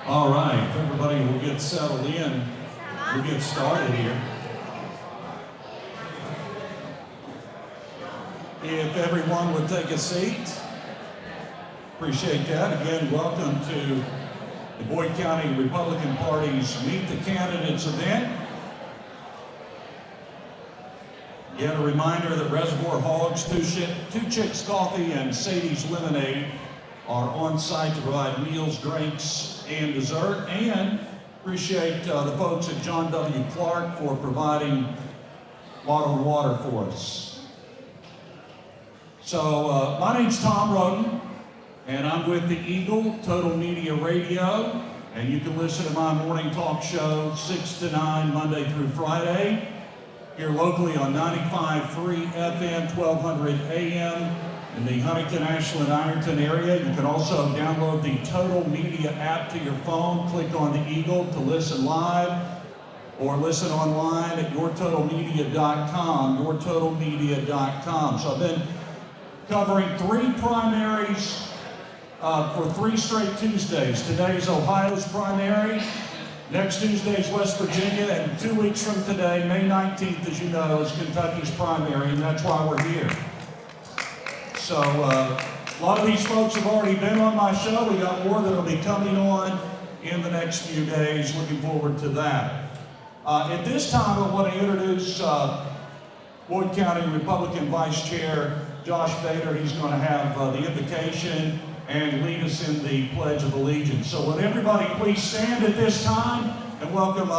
All right, if everybody will get settled in, we'll get started here. If everyone would take a seat, appreciate that. Again, welcome to the Boyd County Republican Party's Meet the Candidates event. Again, a reminder that Reservoir Hogs, Two Chicks Coffee, and Sadie's Lemonade are on site to provide meals, drinks, and dessert. And appreciate the folks at John W. Clark for providing bottled water for us. So my name's Tom Roden, and I'm with the Eagle Total Media Radio, and you can listen to my morning talk show 6 to 9 Monday through Friday here locally on 95.3 FM, 1200 AM in the Huntington, Ashland, Ironton area. You can also download the Total Media app to your phone. Click on the Eagle to listen live or listen online at yourtotalmedia.com, yourtotalmedia.com. So I've been covering 3 primaries for 3 straight Tuesdays. Today's Ohio's primary. Next Tuesday is West Virginia, and 2 weeks from today, May 19th, as you know, is Kentucky's primary, and that's why we're here. So a lot of these folks have already been on my show. We got more that will be coming on in the next few days. Looking forward to that. At this time, I want to introduce Boyd County Republican Vice Chair Josh Bader. He's going to have the invocation and lead us in the Pledge of Allegiance. So would everybody please stand at this time and welcome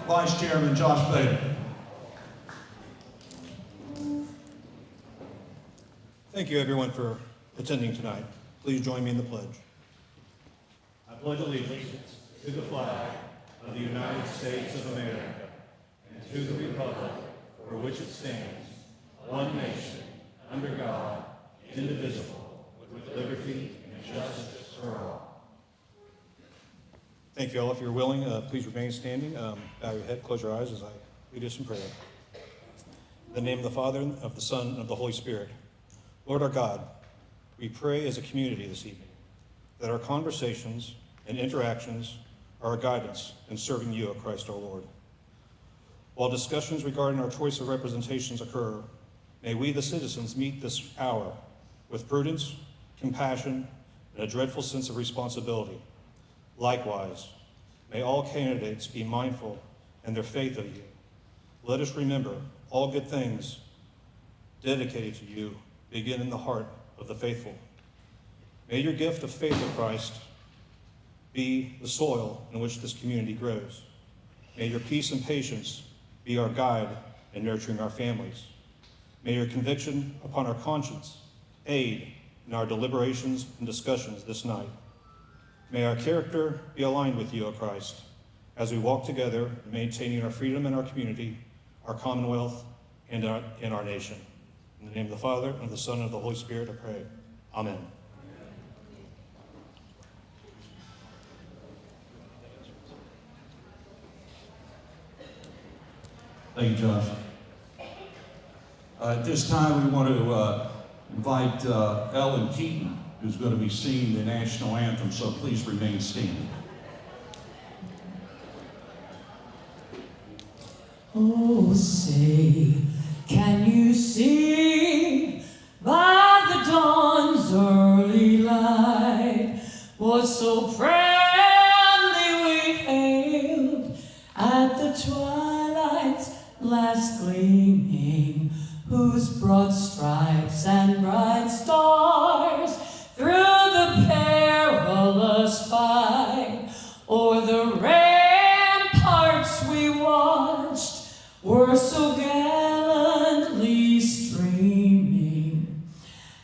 Vice Chairman Josh Bader. Thank you everyone for attending tonight. Please join me in the pledge. I pledge allegiance to the flag of the United States of America and to the republic for which it stands, one nation, under God, indivisible, with liberty and justice for all. Thank you all. If you're willing, please remain standing. Bow your head, close your eyes as I lead us in prayer. In the name of the Father, of the Son, and of the Holy Spirit. Lord our God, we pray as a community this evening that our conversations and interactions are a guidance in serving you, O Christ our Lord. While discussions regarding our choice of representations occur, may we, the citizens, meet this hour with prudence, compassion, and a dreadful sense of responsibility. Likewise, may all candidates be mindful in their faith of you. Let us remember all good things dedicated to you begin in the heart of the faithful. May your gift of faith in Christ be the soil in which this community grows. May your peace and patience be our guide in nurturing our families. May your conviction upon our conscience aid in our deliberations and discussions this night. May our character be aligned with you, O Christ, as we walk together, maintaining our freedom in our community, our commonwealth, and in our nation. In the name of the Father, and of the Son, and of the Holy Spirit, I pray. Amen. Thank you, Josh. At this time, we want to invite Ellen Keaton, who's going to be singing the national anthem, so please remain standing. Oh, say, can you see by the dawn's early light what so proudly we hailed at the twilight's last gleaming, whose broad stripes and bright stars through the perilous fight o'er the ramparts we watched were so gallantly streaming,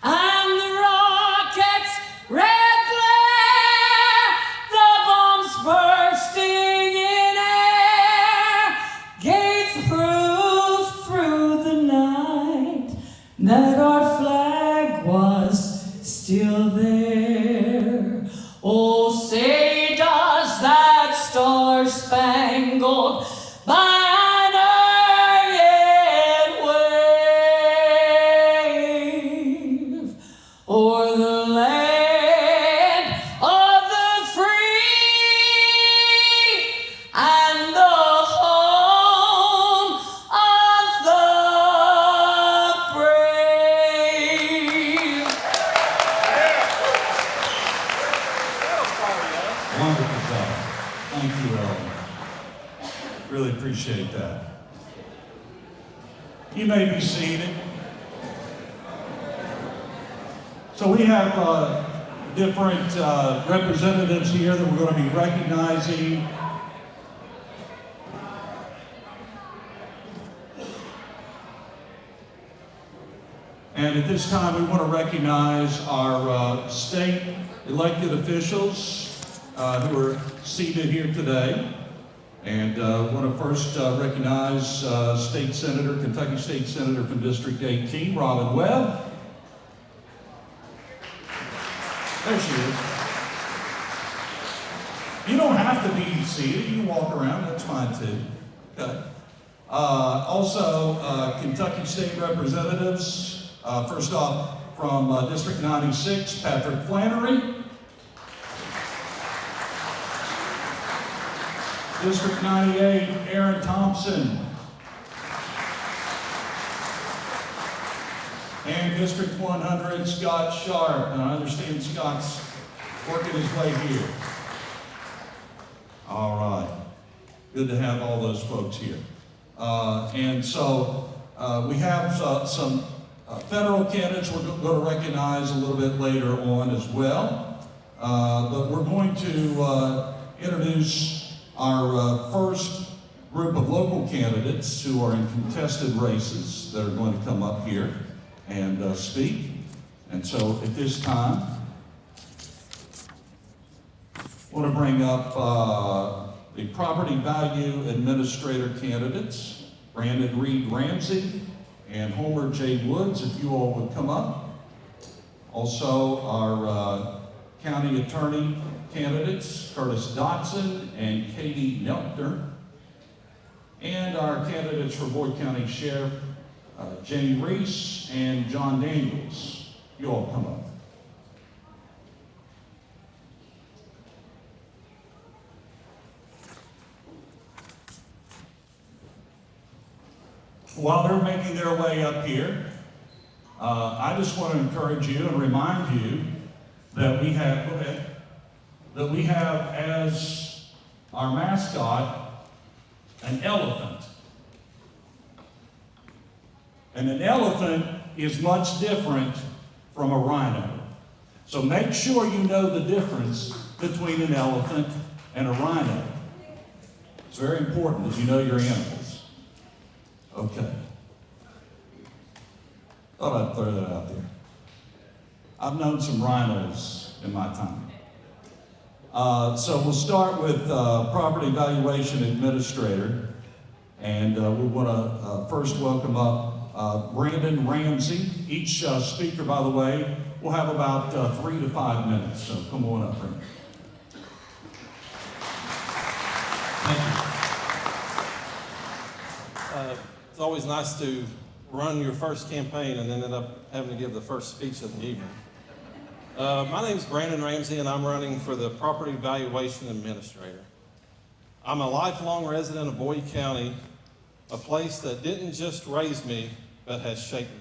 and the rockets' red glare, the bombs bursting in air, gave proof through the night that our flag was still there. Oh, say does that star-spangled banner yet wave o'er the land of the free Wonderful job. Thank you, Ellen. Really appreciate that. You may be seated. So we have different representatives here that we're going to be recognizing. And at this time, we want to recognize our state elected officials who are seated here today. And want to first recognize Kentucky State Senator from District 18, Robin Webb. There she is. You don't have to be seated. You can walk around. That's fine too. Okay. Also, Kentucky State representatives. First off, from District 96, Patrick Flannery. District 98, Aaron Thompson. And District 100, Scott Sharp. And I understand Scott's working his way here. All right. Good to have all those folks here. And so we have some federal candidates we're going to recognize a little bit later on as well. But we're going to introduce our first group of local candidates who are in contested races that are going to come up here and speak. And so at this time, I want to bring up the property value administrator candidates, Brandon Reed Ramsey and Homer J. Woods, if you all would come up. Also, our county attorney candidates, Curtis Dotson and Katie Neltner. And our candidates for Boyd County Sheriff, Jenny Reese and John Daniels. You all come up. While they're making their way up here, I just want to encourage you and remind you that we have as our mascot an elephant. And an elephant is much different from a rhino. So make sure you know the difference between an elephant and a rhino. It's very important that you know your animals. Okay. Thought I'd throw that out there. I've known some rhinos in my time. So we'll start with Property Valuation Administrator. And we want to first welcome up Brandon Ramsey. Each speaker, by the way, will have about 3 to 5 minutes. So come on up, Brandon. Thank you. It's always nice to run your first campaign and then end up having to give the first speech of the evening. My name is Brandon Ramsey, and I'm running for the Property Valuation Administrator. I'm a lifelong resident of Boyd County, a place that didn't just raise me, but has shaped me.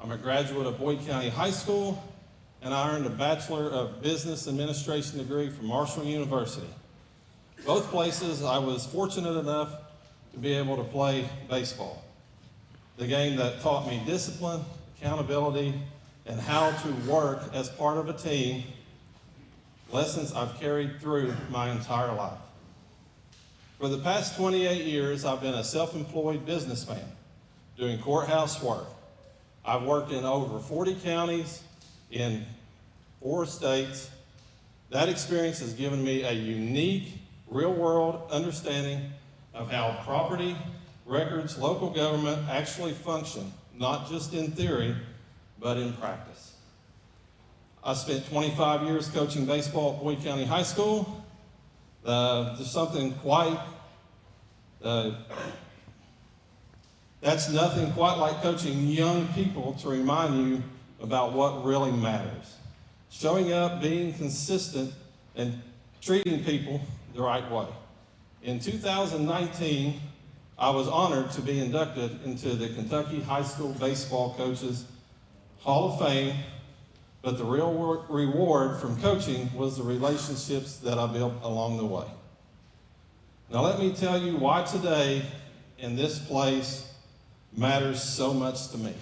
I'm a graduate of Boyd County High School, and I earned a Bachelor of Business Administration degree from Marshall University. Both places I was fortunate enough to be able to play baseball, the game that taught me discipline, accountability, and how to work as part of a team, lessons I've carried through my entire life. For the past 28 years, I've been a self-employed businessman doing courthouse work. I've worked in over 40 counties in 4 states. That experience has given me a unique, real-world understanding of how property, records, local government actually function, not just in theory, but in practice. I spent 25 years coaching baseball at Boyd County High School. There's something that's nothing quite like coaching young people to remind you about what really matters. Showing up, being consistent, and treating people the right way. In 2019, I was honored to be inducted into the Kentucky High School Baseball Coaches Hall of Fame but the real reward from coaching was the relationships that I built along the way. Now let me tell you why today in this place matters so much to me.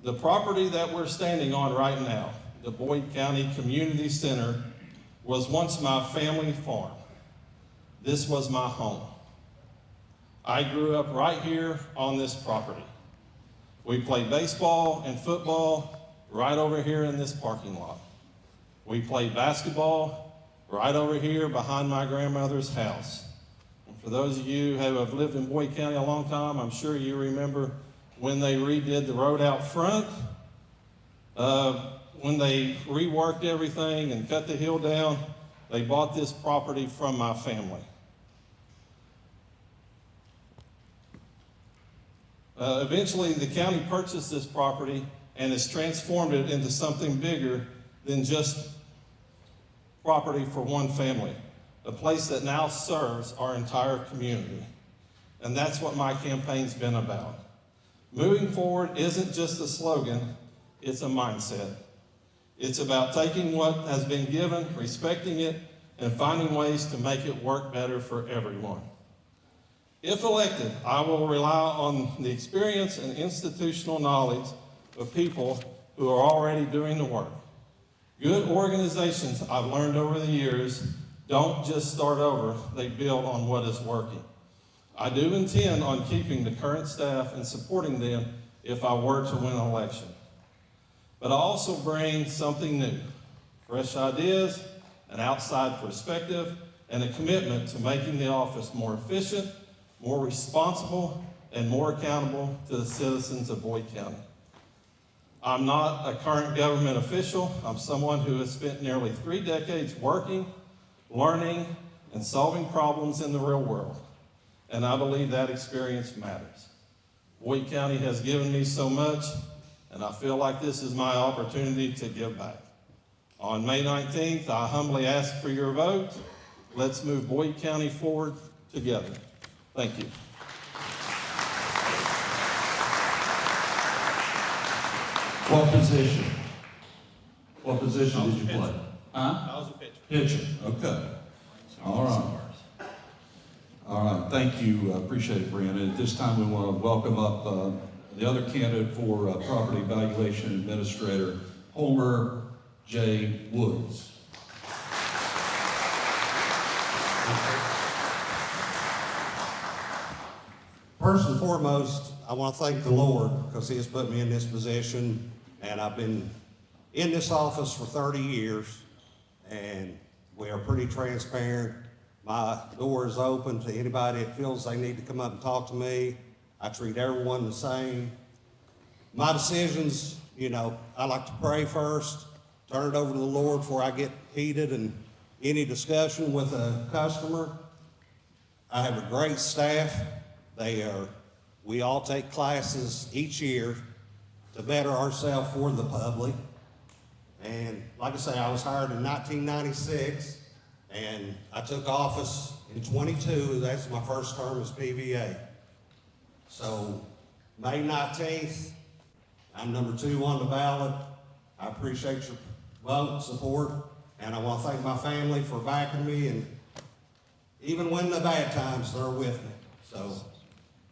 The property that we're standing on right now, the Boyd County Community Center, was once my family farm. This was my home. I grew up right here on this property. We played baseball and football right over here in this parking lot. We played basketball right over here behind my grandmother's house. And for those of you who have lived in Boyd County a long time, I'm sure you remember when they redid the road out front, when they reworked everything and cut the hill down, they bought this property from my family. Eventually, the county purchased this property and has transformed it into something bigger than just property for one family, a place that now serves our entire community. And that's what my campaign's been about. Moving forward isn't just a slogan, it's a mindset. It's about taking what has been given, respecting it, and finding ways to make it work better for everyone. If elected, I will rely on the experience and institutional knowledge of people who are already doing the work. Good organizations, I've learned over the years, don't just start over, they build on what is working. I do intend on keeping the current staff and supporting them if I were to win an election. But I also bring something new, fresh ideas, an outside perspective, and a commitment to making the office more efficient, more responsible, and more accountable to the citizens of Boyd County. I'm not a current government official. I'm someone who has spent nearly 3 decades working, learning, and solving problems in the real world. And I believe that experience matters. Boyd County has given me so much, and I feel like this is my opportunity to give back. On May 19th, I humbly ask for your vote. Let's move Boyd County forward together. Thank you. What position? What position did you play? Huh? I was a pitcher. Pitcher, okay. All right. All right, thank you, appreciate it, Brandon. At this time, we want to welcome up the other candidate for Property Valuation Administrator, Homer J. Woods. First and foremost, I want to thank the Lord because He has put me in this position, and I've been in this office for 30 years, and we are pretty transparent. My door is open to anybody that feels they need to come up and talk to me. I treat everyone the same. My decisions, I like to pray first, turn it over to the Lord before I get heated in any discussion with a customer. I have a great staff. We all take classes each year to better ourselves for the public. And like I say, I was hired in 1996, and I took office in 22. That's my first term as PVA. So May 19th, I'm number 2 on the ballot. I appreciate your vote and support, and I want to thank my family for backing me, and even when the bad times, they're with me. So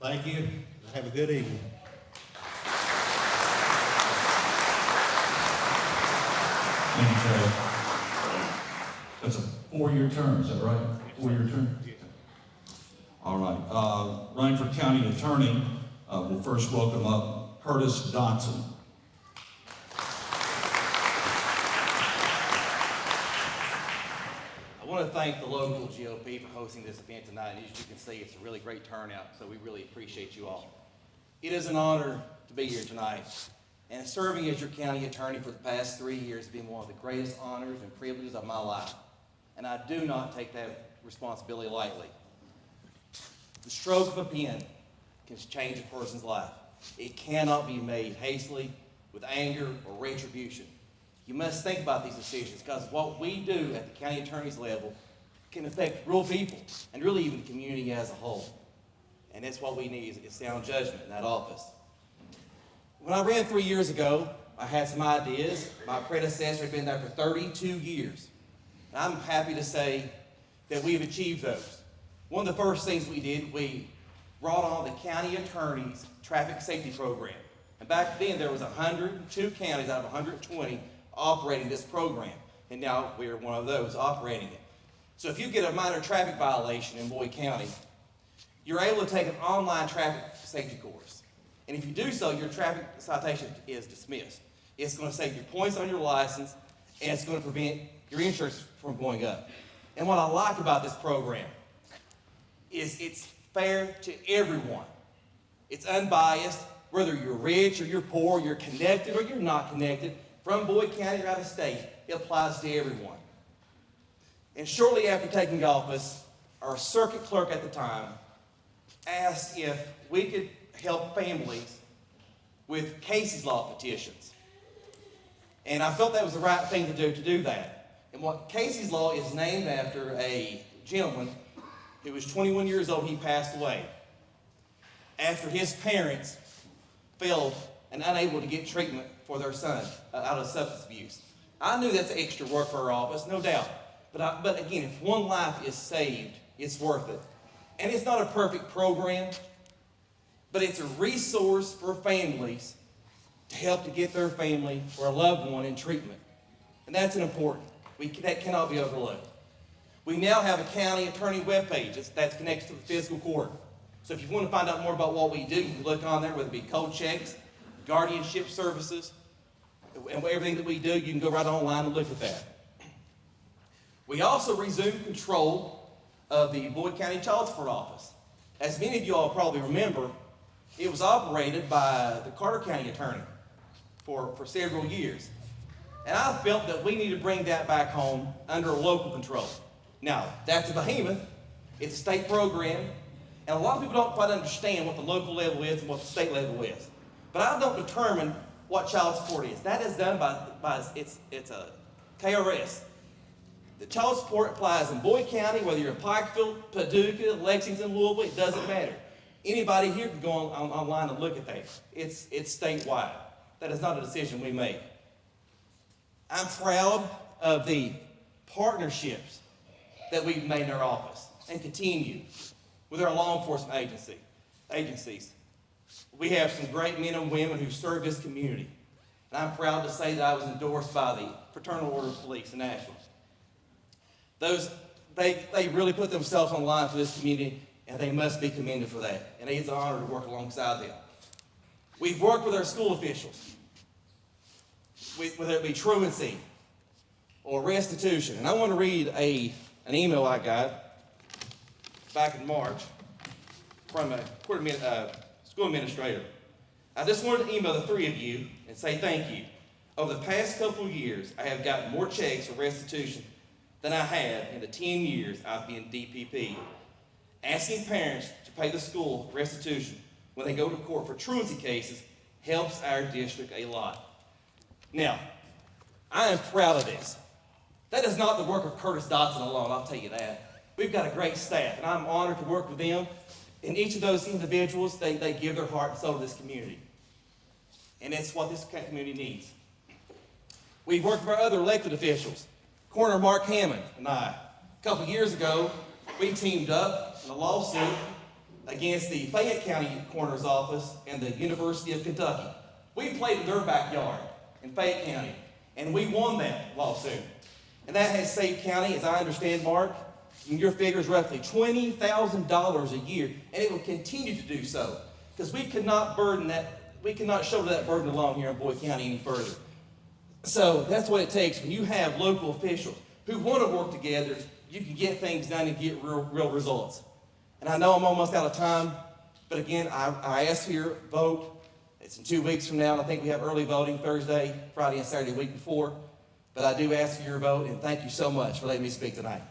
thank you. Have a good evening. Thank you, Chad. That's a 4-year term, is that right? 4-year term? All right. Running for County Attorney, we'll first welcome up Curtis Dodson. I want to thank the local GOP for hosting this event tonight. As you can see, it's a really great turnout, so we really appreciate you all. It is an honor to be here tonight, and serving as your county attorney for the past 3 years has been one of the greatest honors and privileges of my life, and I do not take that responsibility lightly. The stroke of a pen can change a person's life. It cannot be made hastily, with anger or retribution. You must think about these decisions, because what we do at the county attorney's level can affect real people and really even the community as a whole. And that's what we need is sound judgment in that office. When I ran 3 years ago, I had some ideas. My predecessor had been there for 32 years. And I'm happy to say that we've achieved those. One of the first things we did, we brought on the county attorney's traffic safety program. And back then there was 102 counties out of 120 operating this program. And now we're one of those operating it. So if you get a minor traffic violation in Boyd County, you're able to take an online traffic safety course. And if you do so, your traffic citation is dismissed. It's going to save your points on your license, and it's going to prevent your insurance from going up. And what I like about this program is it's fair to everyone. It's unbiased, whether you're rich or you're poor, you're connected or you're not connected, from Boyd County or out of state, it applies to everyone. And shortly after taking office, our circuit clerk at the time asked if we could help families with Casey's Law petitions. And I felt that was the right thing to do that. And what Casey's Law is named after a gentleman who was 21 years old. He passed away after his parents failed and unable to get treatment for their son out of substance abuse. I knew that's extra work for our office, no doubt. But again, if one life is saved, it's worth it. And it's not a perfect program, but it's a resource for families to help to get their family or a loved one in treatment. And that's important. That cannot be overlooked. We now have a county attorney webpage that's connected to the fiscal court. So if you want to find out more about what we do, you can look on there, whether it be code checks, guardianship services, and everything that we do, you can go right online and look at that. We also resumed control of the Boyd County Child Support Office. As many of you all probably remember, it was operated by the Carter County attorney for several years. And I felt that we need to bring that back home under local control. Now, that's a behemoth. It's a state program. And a lot of people don't quite understand what the local level is and what the state level is. But I don't determine what child support is. That is done by it's a KRS. The child support applies in Boyd County, whether you're in Pikeville, Paducah, Lexington, Louisville, it doesn't matter. Anybody here can go online and look at that. It's statewide. That is not a decision we make. I'm proud of the partnerships that we've made in our office and continue with our law enforcement agencies. We have some great men and women who serve this community. And I'm proud to say that I was endorsed by the Fraternal Order of Police in Nashville. They really put themselves on the line for this community, and they must be commended for that. And it's an honor to work alongside them. We've worked with our school officials, whether it be truancy or restitution. And I want to read an email I got back in March from a school administrator. I just wanted to email the three of you and say thank you. Over the past couple of years, I have gotten more checks for restitution than I have in the 10 years I've been DPP. Asking parents to pay the school restitution when they go to court for truancy cases helps our district a lot. Now, I am proud of this. That is not the work of Curtis Dotson alone, I'll tell you that. We've got a great staff, and I'm honored to work with them. And each of those individuals, they give their heart and soul to this community. And it's what this community needs. We've worked with our other elected officials. Coroner Mark Hammond and I, a couple of years ago, we teamed up in a lawsuit against the Fayette County Coroner's Office and the University of Kentucky. We played in their backyard in Fayette County, and we won that lawsuit. And that has saved county, as I understand, Mark, and your figure is roughly $20,000 a year, and it will continue to do so, because we could not shoulder that burden alone here in Boyd County any further. So that's what it takes when you have local officials who want to work together. You can get things done and get real results. And I know I'm almost out of time, but again, I ask for your vote. It's in 2 weeks from now, and I think we have early voting Thursday, Friday, and Saturday the week before. But I do ask for your vote, and thank you so much for letting me speak tonight.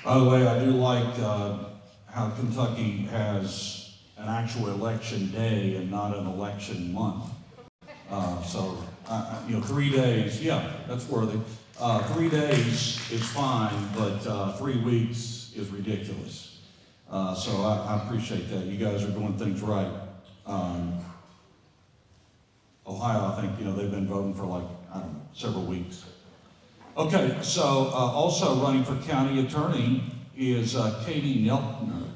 By the way, I do like how Kentucky has an actual election day and not an election month. 3 days, yeah, that's worthy. 3 days is fine, but 3 weeks is ridiculous. So I appreciate that. You guys are doing things right. Ohio, I think, they've been voting for like, I don't know, several weeks. Okay, so also running for county attorney is Katie Neltner.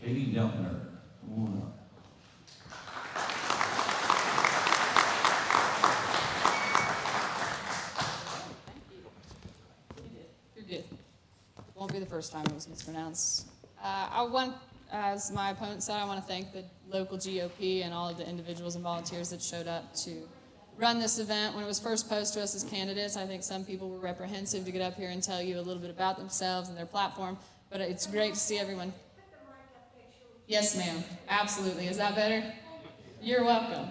Katie Neltner. Come on up. You're good. Won't be the first time it was mispronounced. As my opponent said, I want to thank the local GOP and all of the individuals and volunteers that showed up to run this event. When it was first posed to us as candidates, I think some people were reprehensive to get up here and tell you a little bit about themselves and their platform, but it's great to see everyone. Yes, ma'am. Absolutely. Is that better? You're welcome.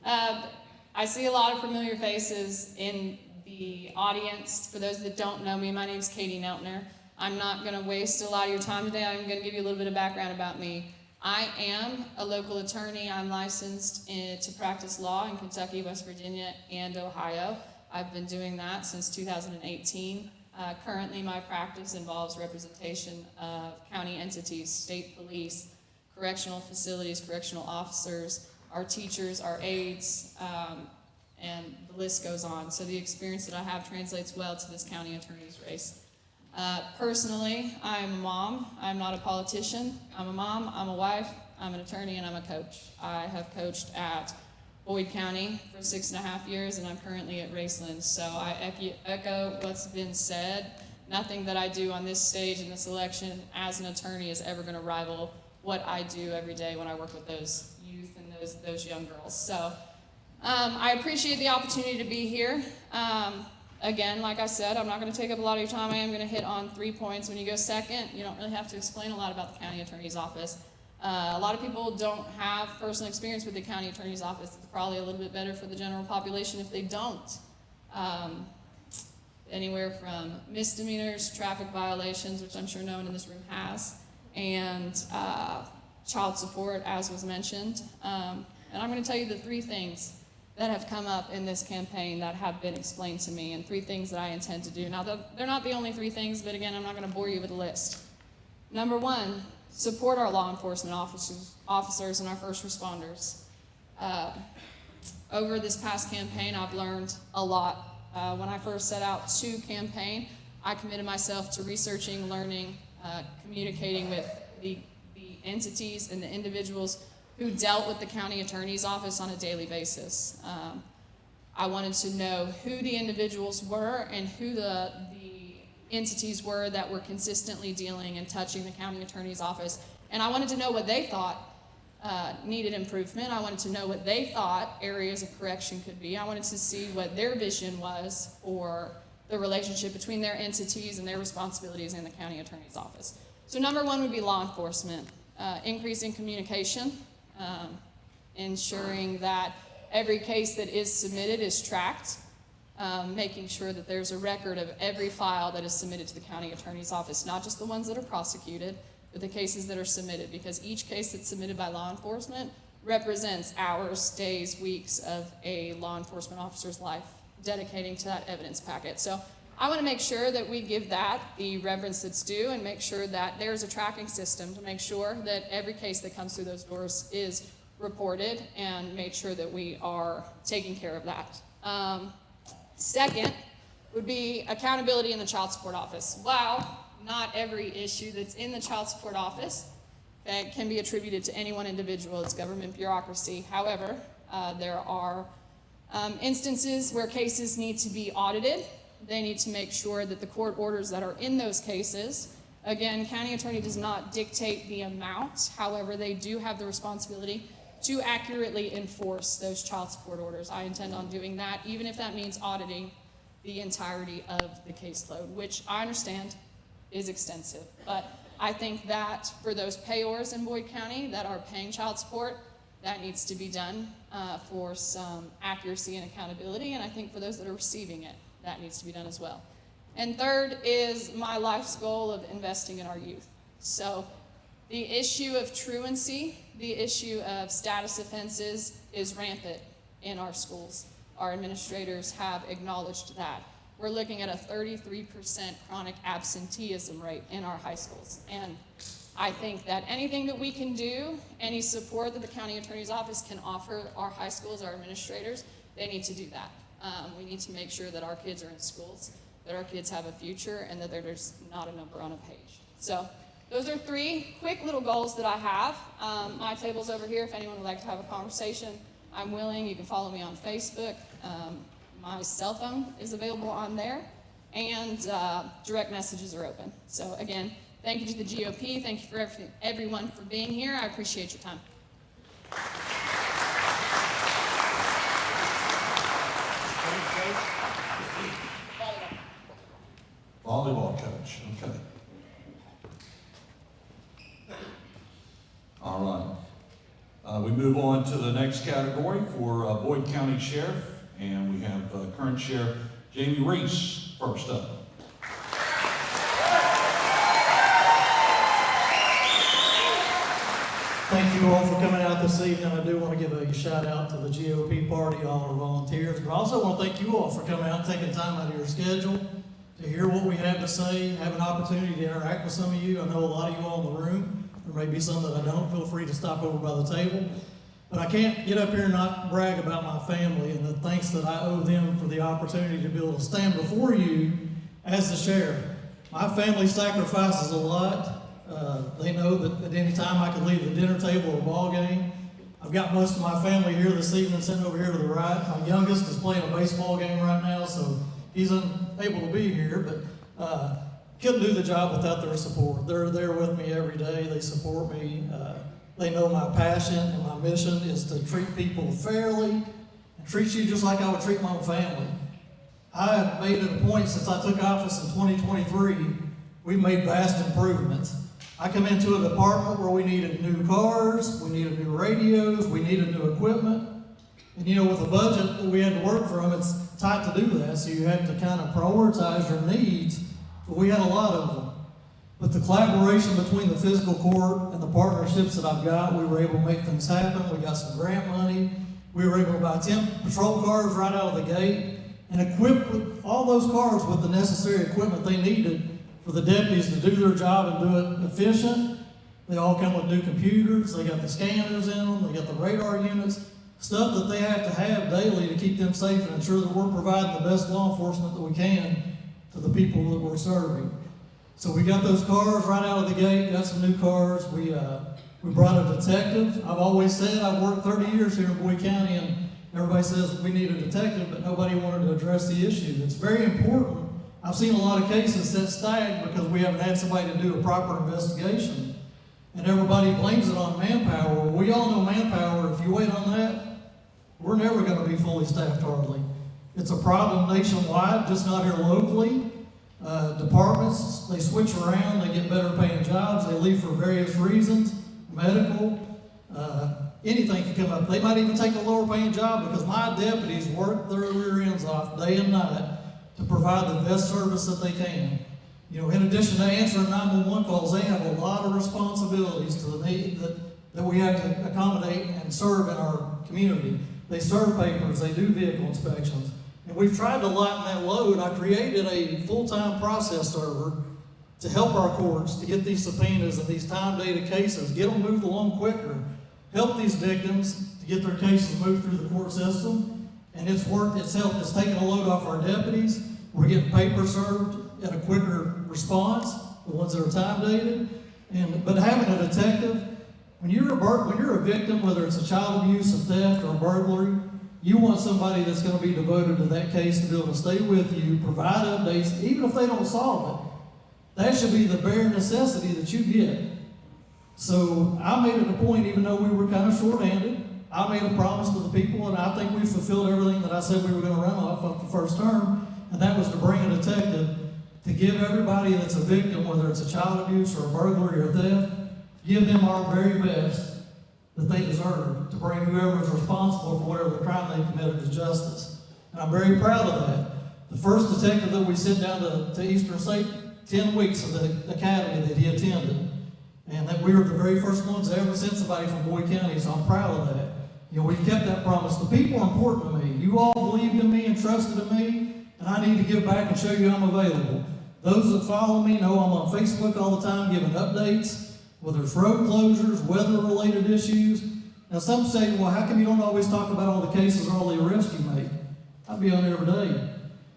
I see a lot of familiar faces in the audience. For those that don't know me, my name is Katie Neltner. I'm not going to waste a lot of your time today. I'm going to give you a little bit of background about me. I am a local attorney. I'm licensed to practice law in Kentucky, West Virginia, and Ohio. I've been doing that since 2018. Currently, my practice involves representation of county entities, state police, correctional facilities, correctional officers, our teachers, our aides, and the list goes on. So the experience that I have translates well to this county attorney's race. Personally, I'm a mom. I'm not a politician. I'm a mom, I'm a wife, I'm an attorney, and I'm a coach. I have coached at Boyd County for 6.5 years, and I'm currently at Raceland. So I echo what's been said. Nothing that I do on this stage in this election as an attorney is ever going to rival what I do every day when I work with those youth and those young girls. So I appreciate the opportunity to be here. Again, like I said, I'm not going to take up a lot of your time. I am going to hit on 3 points. When you go second, you don't really have to explain a lot about the county attorney's office. A lot of people don't have personal experience with the county attorney's office. It's probably a little bit better for the general population if they don't. Anywhere from misdemeanors, traffic violations, which I'm sure no one in this room has, and child support, as was mentioned. And I'm going to tell you the 3 things that have come up in this campaign that have been explained to me, and 3 things that I intend to do. Now, they're not the only 3 things, but again, I'm not going to bore you with a list. Number 1, support our law enforcement officers and our first responders. Over this past campaign, I've learned a lot. When I first set out to campaign, I committed myself to researching, learning, communicating with the entities and the individuals who dealt with the county attorney's office on a daily basis. I wanted to know who the individuals were and who the entities were that were consistently dealing and touching the county attorney's office. And I wanted to know what they thought needed improvement. I wanted to know what they thought areas of correction could be. I wanted to see what their vision was for the relationship between their entities and their responsibilities in the county attorney's office. So number 1 would be law enforcement, increasing communication, ensuring that every case that is submitted is tracked, making sure that there's a record of every file that is submitted to the county attorney's office, not just the ones that are prosecuted, but the cases that are submitted, because each case that's submitted by law enforcement represents hours, days, weeks of a law enforcement officer's life dedicating to that evidence packet. So I want to make sure that we give that the reverence that's due and make sure that there's a tracking system to make sure that every case that comes through those doors is reported and made sure that we are taking care of that. Second would be accountability in the child support office. While not every issue that's in the child support office that can be attributed to any one individual, it's government bureaucracy. However, there are instances where cases need to be audited. They need to make sure that the court orders that are in those cases, again, county attorney does not dictate the amount. However, they do have the responsibility to accurately enforce those child support orders. I intend on doing that, even if that means auditing the entirety of the caseload, which I understand is extensive. But I think that for those payors in Boyd County that are paying child support, that needs to be done for some accuracy and accountability. And I think for those that are receiving it, that needs to be done as well. And third is my life's goal of investing in our youth. So the issue of truancy, the issue of status offenses is rampant in our schools. Our administrators have acknowledged that. We're looking at a 33% chronic absenteeism rate in our high schools. And I think that anything that we can do, any support that the county attorney's office can offer our high schools, our administrators, they need to do that. We need to make sure that our kids are in schools, that our kids have a future, and that there's not a number on a page. So those are 3 quick little goals that I have. My table's over here if anyone would like to have a conversation. I'm willing. You can follow me on Facebook. My cell phone is available on there, and direct messages are open. So again, thank you to the GOP. Thank you for everyone for being here. I appreciate your time. Volleyball coach, okay. All right. We move on to the next category for Boyd County Sheriff, and we have current Sheriff Jamie Reese first up. Thank you all for coming out this evening. I do want to give a shout out to the GOP party, all our volunteers, but I also want to thank you all for coming out and taking time out of your schedule to hear what we have to say, have an opportunity to interact with some of you. I know a lot of you all in the room. There may be some that I don't. Feel free to stop over by the table. But I can't get up here and not brag about my family and the thanks that I owe them for the opportunity to be able to stand before you as the sheriff. My family sacrifices a lot. They know that at any time I can leave the dinner table or ball game. I've got most of my family here this evening, sitting over here to the right. My youngest is playing a baseball game right now, so he's unable to be here, but couldn't do the job without their support. They're there with me every day. They support me. They know my passion and my mission is to treat people fairly and treat you just like I would treat my own family. I have made it a point since I took office in 2023, we've made vast improvements. I come into a department where we needed new cars, we needed new radios, we needed new equipment. And you know, with the budget that we had to work from, it's tight to do that, so you have to kind of prioritize your needs, but we had a lot of them. But the collaboration between the physical court and the partnerships that I've got, we were able to make things happen. We got some grant money. We were able to buy 10 patrol cars right out of the gate and equip all those cars with the necessary equipment they needed for the deputies to do their job and do it efficient. They all come with new computers. They got the scanners in them. They got the radar units, stuff that they have to have daily to keep them safe and ensure that we're providing the best law enforcement that we can to the people that we're serving. So we got those cars right out of the gate, got some new cars. We brought a detective. I've always said I've worked 30 years here in Boyd County, and everybody says we need a detective, but nobody wanted to address the issue. It's very important. I've seen a lot of cases that stag because we haven't had somebody to do a proper investigation. And everybody blames it on manpower. Well, we all know manpower, if you wait on that, we're never going to be fully staffed hardly. It's a problem nationwide, just not here locally. Departments, they switch around, they get better paying jobs, they leave for various reasons, medical, anything can come up. They might even take a lower paying job because my deputies work their rear ends off day and night to provide the best service that they can. You know, in addition to answering 911 calls, they have a lot of responsibilities to the need that we have to accommodate and serve in our community. They serve papers, they do vehicle inspections. And we've tried to lighten that load. I created a full-time process server to help our courts to get these subpoenas and these time-dated cases, get them moved along quicker, help these victims to get their cases moved through the court system. And it's worked, it's helped, it's taken a load off our deputies. We're getting paper served at a quicker response, the ones that are time-dated. But having a detective, when you're a victim, whether it's a child abuse, a theft, or a burglary, you want somebody that's going to be devoted to that case to be able to stay with you, provide updates, even if they don't solve it. That should be the bare necessity that you get. So I made it a point, even though we were kind of short-handed, I made a promise to the people, and I think we fulfilled everything that I said we were going to run off the first term, and that was to bring a detective to give everybody that's a victim, whether it's a child abuse or a burglary or theft, give them our very best that they deserve to bring whoever is responsible for whatever the crime they committed to justice. And I'm very proud of that. The first detective that we sent down to Eastern State, 10 weeks of the academy that he attended, and that we were the very first ones to ever send somebody from Boyd County, so I'm proud of that. You know, we've kept that promise. The people are important to me. You all believed in me and trusted in me, and I need to give back and show you I'm available. Those that follow me know I'm on Facebook all the time giving updates. whether it's road closures, weather-related issues. Now, some say, well, how come you don't always talk about all the cases or all the arrests you make? I be on there every day.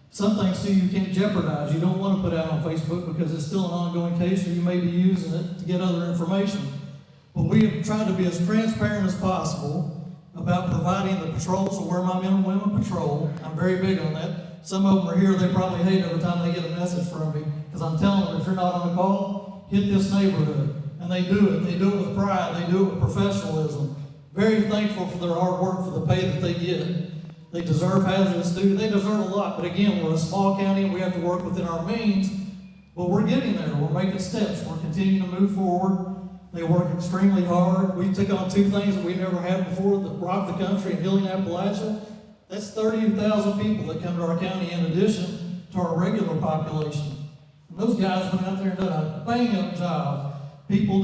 Some things, too, you can't jeopardize. You don't want to put out on Facebook because it's still an ongoing case, or you may be using it to get other information. But we have tried to be as transparent as possible about providing the patrols of where my men and women patrol. I'm very big on that. Some of them are here, they probably hate every time they get a message from me, because I'm telling them, if you're not on the call, hit this neighborhood. And they do it. They do it with pride. They do it with professionalism. Very thankful for their hard work, for the pay that they get. They deserve hazardous duty. They deserve a lot. But again, we're a small county and we have to work within our means. But we're getting there. We're making steps. We're continuing to move forward. They work extremely hard. We took on 2 things that we never had before that rock the country in Healing Appalachia. That's 30,000 people that come to our county in addition to our regular population. And those guys went out there and done a bang-up job. People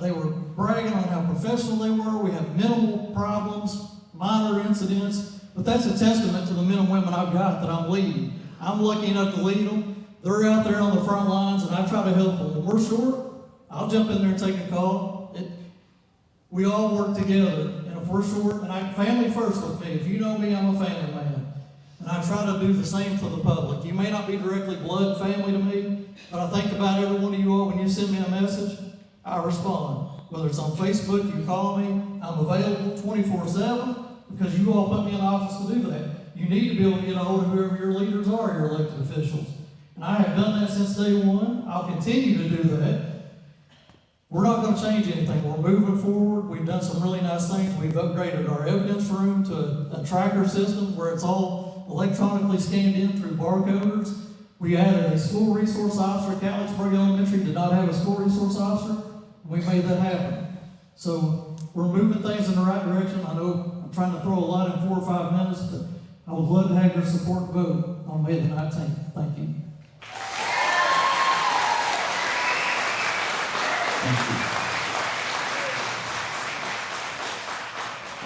they were bragging on how professional they were. We have minimal problems, minor incidents. But that's a testament to the men and women I've got that I'm leading. I'm lucky enough to lead them. They're out there on the front lines, and I try to help them. When we're short, I'll jump in there and take a call. We all work together, and if we're short, and family first with me. If you know me, I'm a family man. And I try to do the same for the public. You may not be directly blood family to me, but I think about every one of you all when you send me a message, I respond. Whether it's on Facebook, you call me, I'm available 24/7. Because you all put me in office to do that. You need to be able to get a hold of whoever your leaders are, your elected officials. And I have done that since day one. I'll continue to do that. We're not going to change anything. We're moving forward. We've done some really nice things. We've upgraded our evidence room to a tracker system where it's all electronically scanned in through barcoders. We added a school resource officer. Catlettsburg Elementary did not have a school resource officer. We made that happen. So we're moving things in the right direction. I know I'm trying to throw a lot in 4 or 5 minutes, but I would love to have your support vote on May the 19th. Thank you. Thank you.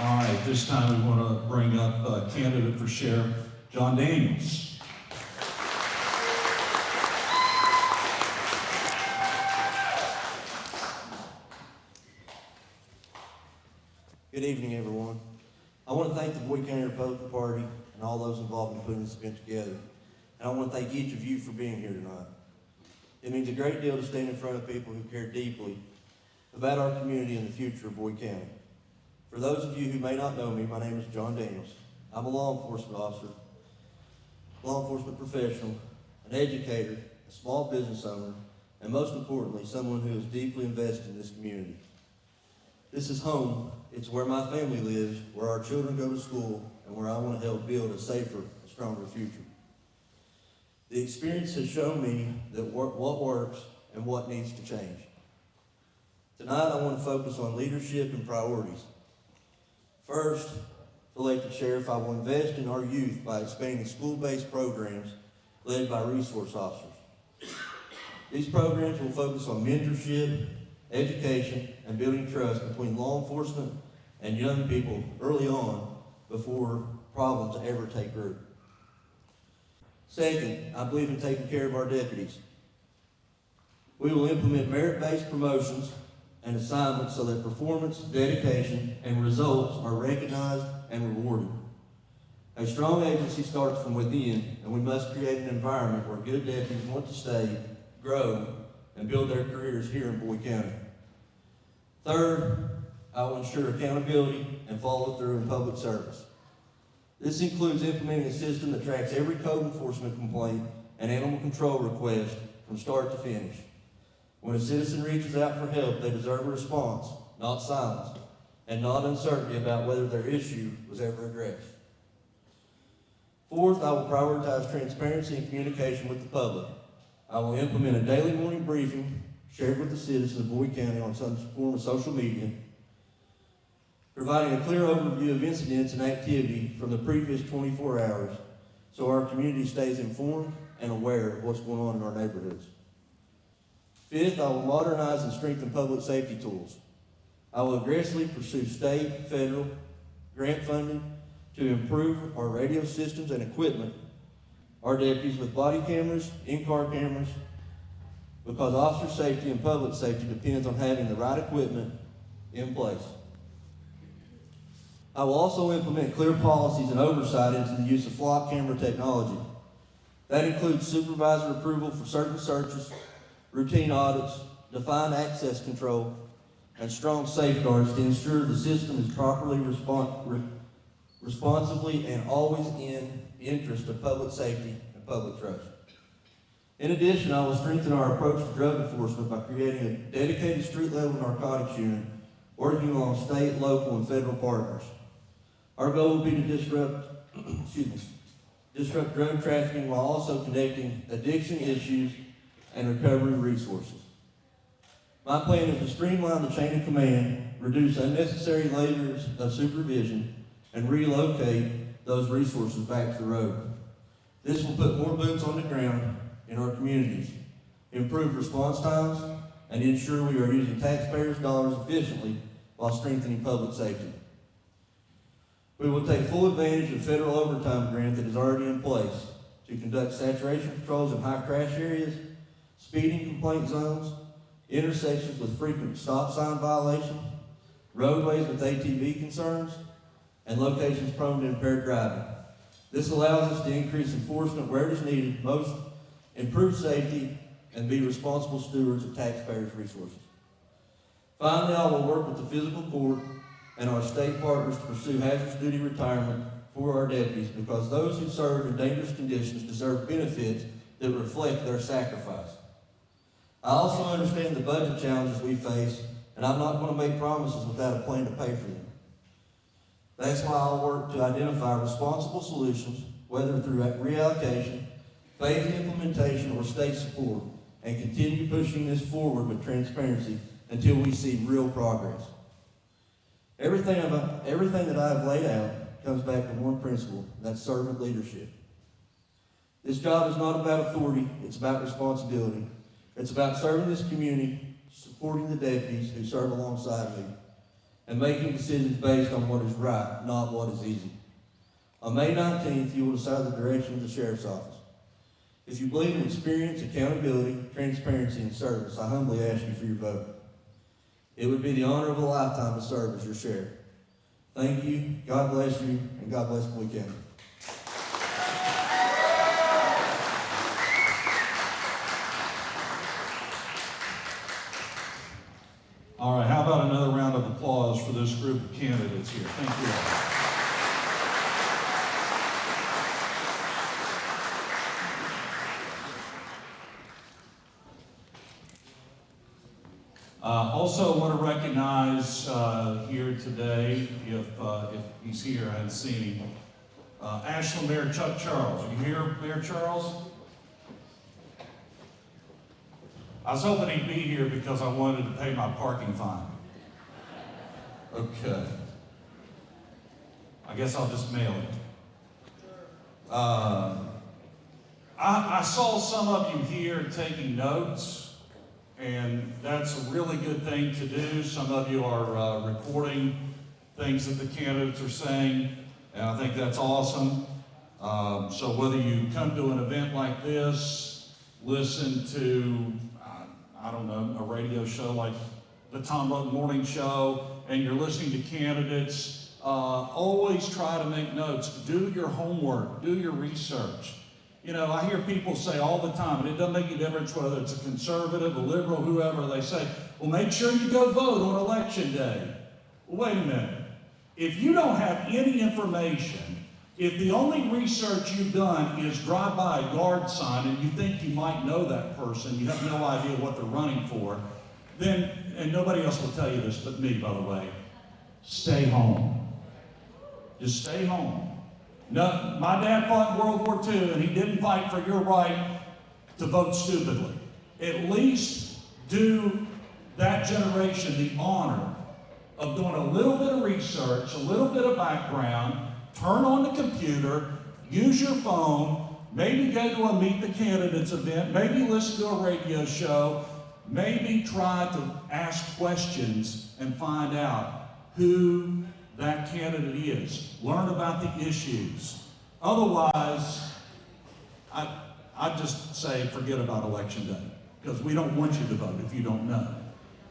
All right, this time we want to bring up candidate for sheriff, John Daniels. Good evening, everyone. I want to thank the Boyd County Republican Party and all those involved in putting this event together. And I want to thank each of you for being here tonight. It means a great deal to stand in front of people who care deeply about our community and the future of Boyd County. For those of you who may not know me, my name is John Daniels. I'm a law enforcement officer, law enforcement professional, an educator, a small business owner, and most importantly, someone who is deeply invested in this community. This is home. It's where my family lives, where our children go to school, and where I want to help build a safer, stronger future. The experience has shown me that what works and what needs to change. Tonight, I want to focus on leadership and priorities. First, elected sheriff, I will invest in our youth by expanding school-based programs led by resource officers. These programs will focus on mentorship, education, and building trust between law enforcement and young people early on before problems ever take root. Second, I believe in taking care of our deputies. We will implement merit-based promotions and assignments so that performance, dedication, and results are recognized and rewarded. A strong agency starts from within, and we must create an environment where good deputies want to stay, grow, and build their careers here in Boyd County. Third, I will ensure accountability and follow through in public service. This includes implementing a system that tracks every code enforcement complaint and animal control request from start to finish. When a citizen reaches out for help, they deserve a response, not silence, and not uncertainty about whether their issue was ever addressed. Fourth, I will prioritize transparency and communication with the public. I will implement a daily morning briefing shared with the citizens of Boyd County on some form of social media, providing a clear overview of incidents and activity from the previous 24 hours so our community stays informed and aware of what's going on in our neighborhoods. Fifth, I will modernize and strengthen public safety tools. I will aggressively pursue state, federal, grant funding to improve our radio systems and equipment, our deputies with body cameras, in-car cameras, because officer safety and public safety depends on having the right equipment in place. I will also implement clear policies and oversight into the use of flock camera technology. That includes supervisor approval for certain searches, routine audits, defined access control, and strong safeguards to ensure the system is properly responsibly and always in the interest of public safety and public trust. In addition, I will strengthen our approach to drug enforcement by creating a dedicated street-level narcotics unit working along state, local, and federal partners. Our goal will be to disrupt drug trafficking while also connecting addiction issues and recovery resources. My plan is to streamline the chain of command, reduce unnecessary layers of supervision, and relocate those resources back to the road. This will put more boots on the ground in our communities, improve response times, and ensure we are using taxpayers' dollars efficiently while strengthening public safety. We will take full advantage of the federal overtime grant that is already in place to conduct saturation patrols in high crash areas, speeding complaint zones, intersections with frequent stop sign violations, roadways with ATV concerns, and locations prone to impaired driving. This allows us to increase enforcement where it is needed most, improve safety, and be responsible stewards of taxpayers' resources. Finally, I will work with the physical court and our state partners to pursue hazardous duty retirement for our deputies because those who serve in dangerous conditions deserve benefits that reflect their sacrifice. I also understand the budget challenges we face, and I'm not going to make promises without a plan to pay for them. That's why I'll work to identify responsible solutions, whether through reallocation, phased implementation, or state support, and continue pushing this forward with transparency until we see real progress. Everything that I have laid out comes back to one principle, and that's servant leadership. This job is not about authority, it's about responsibility. It's about serving this community, supporting the deputies who serve alongside me, and making decisions based on what is right, not what is easy. On May 19th, you will decide the direction of the Sheriff's Office. If you believe in experience, accountability, transparency, and service, I humbly ask you for your vote. It would be the honor of a lifetime to serve as your sheriff. Thank you, God bless you, and God bless Bowie County. All right, how about another round of applause for this group of candidates here? Thank you all. Also want to recognize here today, if he's here, I hadn't seen him, Ashland Mayor Chuck Charles. Are you here, Mayor Charles? I was hoping he'd be here because I wanted to pay my parking fine. Okay. I guess I'll just mail it. I saw some of you here taking notes, and that's a really good thing to do. Some of you are recording things that the candidates are saying, and I think that's awesome. So whether you come to an event like this, listen to, I don't know, a radio show like the Tom Rutten Morning Show, and you're listening to candidates, always try to make notes. Do your homework, do your research. You know, I hear people say all the time, and it doesn't make any difference whether it's a conservative, a liberal, whoever, they say, well, make sure you go vote on election day. Well, wait a minute. If you don't have any information, if the only research you've done is drive by a yard sign and you think you might know that person, you have no idea what they're running for, then, and nobody else will tell you this but me, by the way, stay home. Just stay home. No, my dad fought in World War II, and he didn't fight for your right to vote stupidly. At least do that generation the honor of doing a little bit of research, a little bit of background, turn on the computer, use your phone, maybe go to a Meet the Candidates event, maybe listen to a radio show, maybe try to ask questions and find out who that candidate is. Learn about the issues. Otherwise, I just say forget about election day. because we don't want you to vote if you don't know.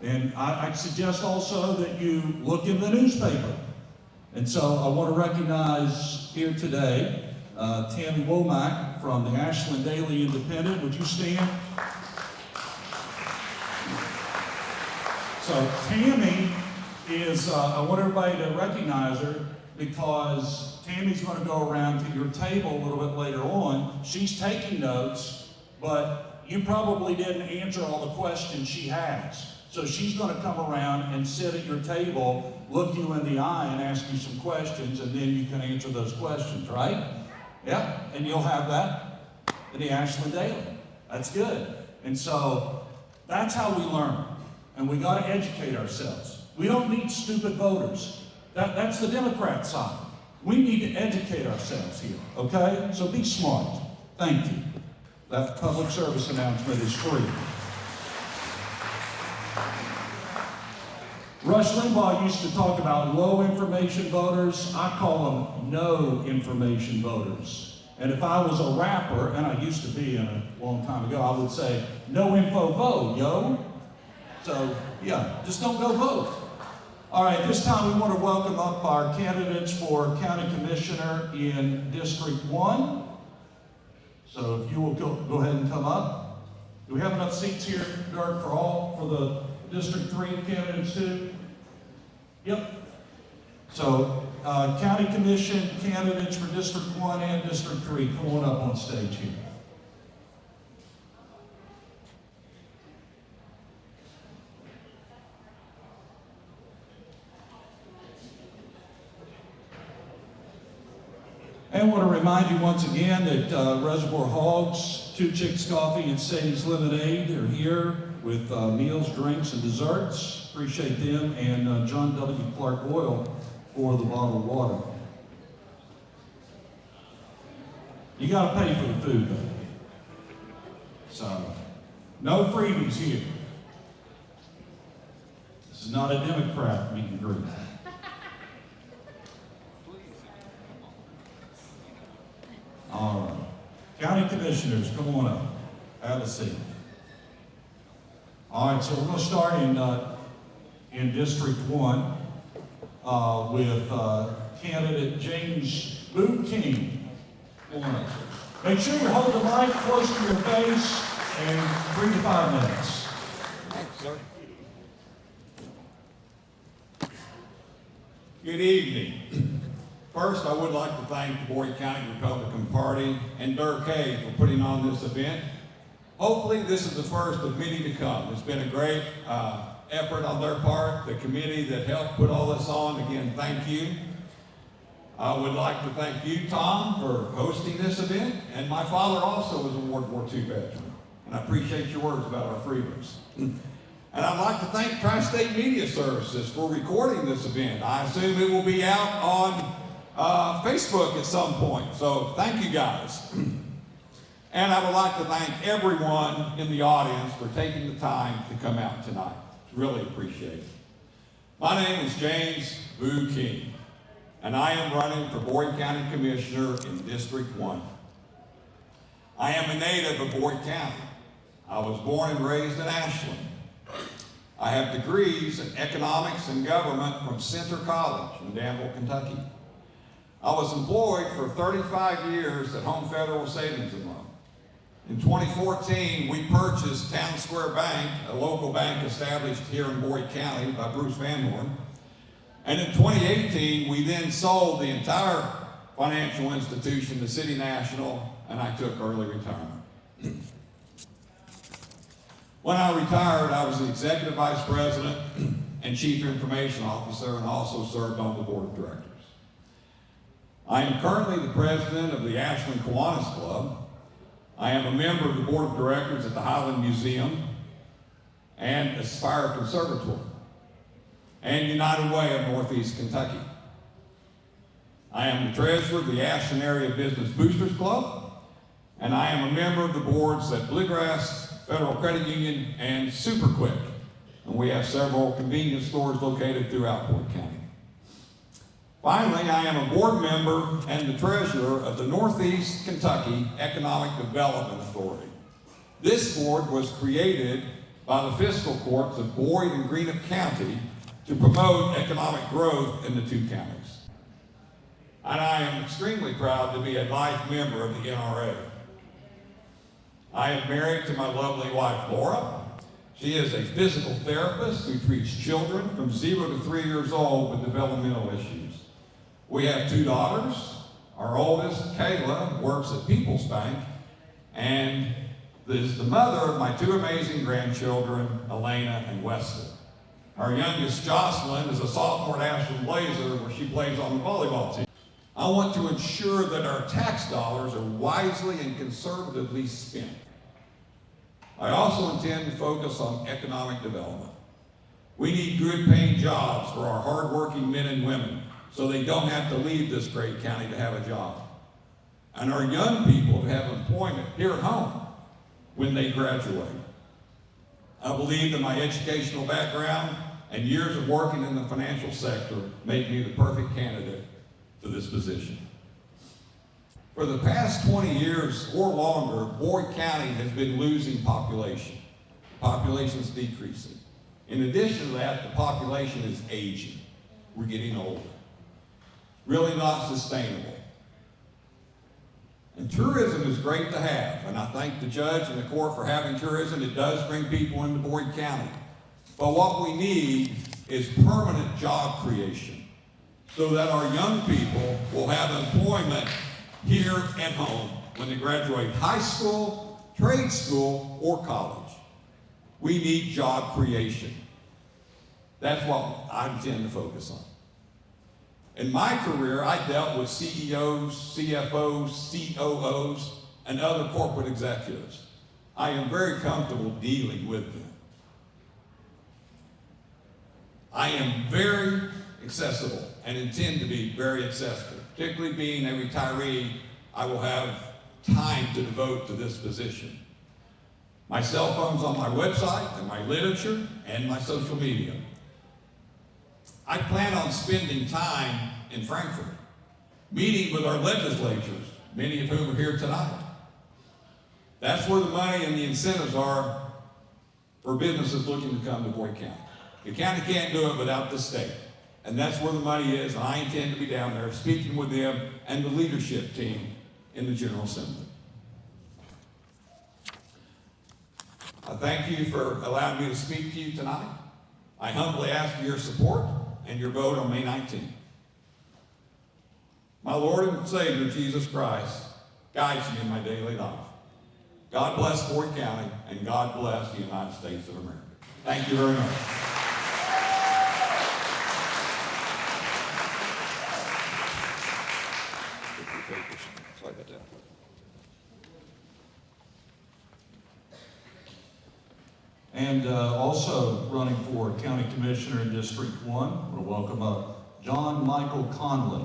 And I suggest also that you look in the newspaper. And so I want to recognize here today Tammy Womack from the Ashland Daily Independent. Would you stand? So Tammy is, I want everybody to recognize her because Tammy's going to go around to your table a little bit later on. She's taking notes, but you probably didn't answer all the questions she has. So she's going to come around and sit at your table, look you in the eye and ask you some questions, and then you can answer those questions, right? Yeah, and you'll have that in the Ashland Daily. That's good. And so that's how we learn. And we got to educate ourselves. We don't need stupid voters. That's the Democrat side. We need to educate ourselves here, okay? So be smart. Thank you. That public service announcement is free. Rush Limbaugh used to talk about low information voters. I call them no information voters. And if I was a rapper, and I used to be a long time ago, I would say, no info vote, yo. So, yeah, just don't go vote. All right, this time we want to welcome up our candidates for County Commissioner in District 1. So if you will go ahead and come up. Do we have enough seats here, Dirk, for the District 3 candidates too? Yep. So, County Commission candidates for District 1 and District 3, come on up on stage here. And I want to remind you once again that Reservoir Hogs, Two Chicks Coffee, and Sadie's Lemonade are here with meals, drinks, and desserts. Appreciate them, and John W. Clark Oil for the bottled water. You got to pay for the food, though. So, no freebies here. This is not a Democrat meet and greet. All right. County Commissioners, come on up. Have a seat. All right, so we're going to start in District 1 with candidate James Boo King. Come on up. Make sure you hold the mic close to your face and 3 to 5 minutes. Thanks, sir. Good evening. First, I would like to thank the Boyd County Republican Party and Dirk Hay for putting on this event. Hopefully, this is the first of many to come. It's been a great effort on their part. The committee that helped put all this on, again, thank you. I would like to thank you, Tom, for hosting this event. And my father also was a World War II veteran. And I appreciate your words about our freedoms. And I'd like to thank Tri-State Media Services for recording this event. I assume it will be out on Facebook at some point. So thank you guys. And I would like to thank everyone in the audience for taking the time to come out tonight. It's really appreciated. My name is James Boo King, and I am running for Boyd County Commissioner in District 1. I am a native of Boyd County. I was born and raised in Ashland. I have degrees in economics and government from Center College in Danville, Kentucky. I was employed for 35 years at Home Federal Savings and Loan. In 2014, we purchased Town Square Bank, a local bank established here in Boyd County by Bruce Van Horn. And in 2018, we then sold the entire financial institution to City National, and I took early retirement. When I retired, I was the Executive Vice President and Chief Information Officer, and also served on the Board of Directors. I am currently the President of the Ashland Kiwanis Club. I am a member of the Board of Directors at the Highland Museum and Aspire Conservatory and United Way of Northeast Kentucky. I am the Treasurer of the Ashland Area Business Boosters Club, and I am a member of the boards at Bluegrass Federal Credit Union and Superquick, and we have several convenience stores located throughout Boyd County. Finally, I am a board member and the treasurer of the Northeast Kentucky Economic Development Authority. This board was created by the fiscal courts of Boyd and Greenup County to promote economic growth in the two counties. And I am extremely proud to be a life member of the NRA. I am married to my lovely wife, Laura. She is a physical therapist who treats children from 0 to 3 years old with developmental issues. We have 2 daughters. Our oldest, Kayla, works at People's Bank and is the mother of my 2 amazing grandchildren, Elena and Wesley. Our youngest, Jocelyn, is a sophomore at Ashland Blazer where she plays on the volleyball team. I want to ensure that our tax dollars are wisely and conservatively spent. I also intend to focus on economic development. We need good paying jobs for our hardworking men and women so they don't have to leave this great county to have a job. And our young people to have employment here at home when they graduate. I believe that my educational background and years of working in the financial sector make me the perfect candidate for this position. For the past 20 years or longer, Boyd County has been losing population. Population is decreasing. In addition to that, the population is aging. We're getting older. Really not sustainable. And tourism is great to have, and I thank the judge and the court for having tourism. It does bring people into Boyd County. But what we need is permanent job creation so that our young people will have employment here at home when they graduate high school, trade school, or college. We need job creation. That's what I intend to focus on. In my career, I dealt with CEOs, CFOs, COOs, and other corporate executives. I am very comfortable dealing with them. I am very accessible and intend to be very accessible. Particularly being a retiree, I will have time to devote to this position. My cell phone's on my website and my literature and my social media. I plan on spending time in Frankfort, meeting with our legislatures, many of whom are here tonight. That's where the money and the incentives are for businesses looking to come to Boyd County. The county can't do it without the state. And that's where the money is, and I intend to be down there speaking with them and the leadership team in the General Assembly. I thank you for allowing me to speak to you tonight. I humbly ask for your support and your vote on May 19th. My Lord and Savior, Jesus Christ, guides me in my daily life. God bless Boyd County, and God bless the United States of America. Thank you very much. Sorry about that. And also running for County Commissioner in District 1, we'll welcome up John Michael Conley.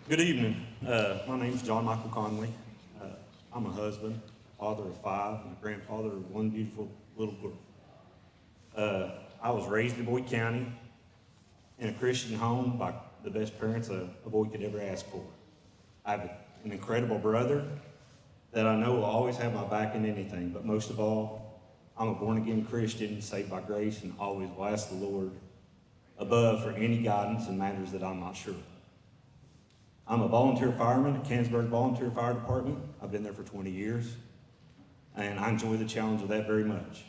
Good evening. My name's John Michael Conley. I'm a husband, father of 5, and a grandfather of 1 beautiful little girl. I was raised in Boyd County in a Christian home by the best parents a boy could ever ask for. I have an incredible brother that I know will always have my back in anything, but most of all, I'm a born-again Christian, saved by grace, and always will ask the Lord above for any guidance in matters that I'm not sure of. I'm a volunteer fireman at Canonsburg Volunteer Fire Department. I've been there for 20 years, and I enjoy the challenge of that very much.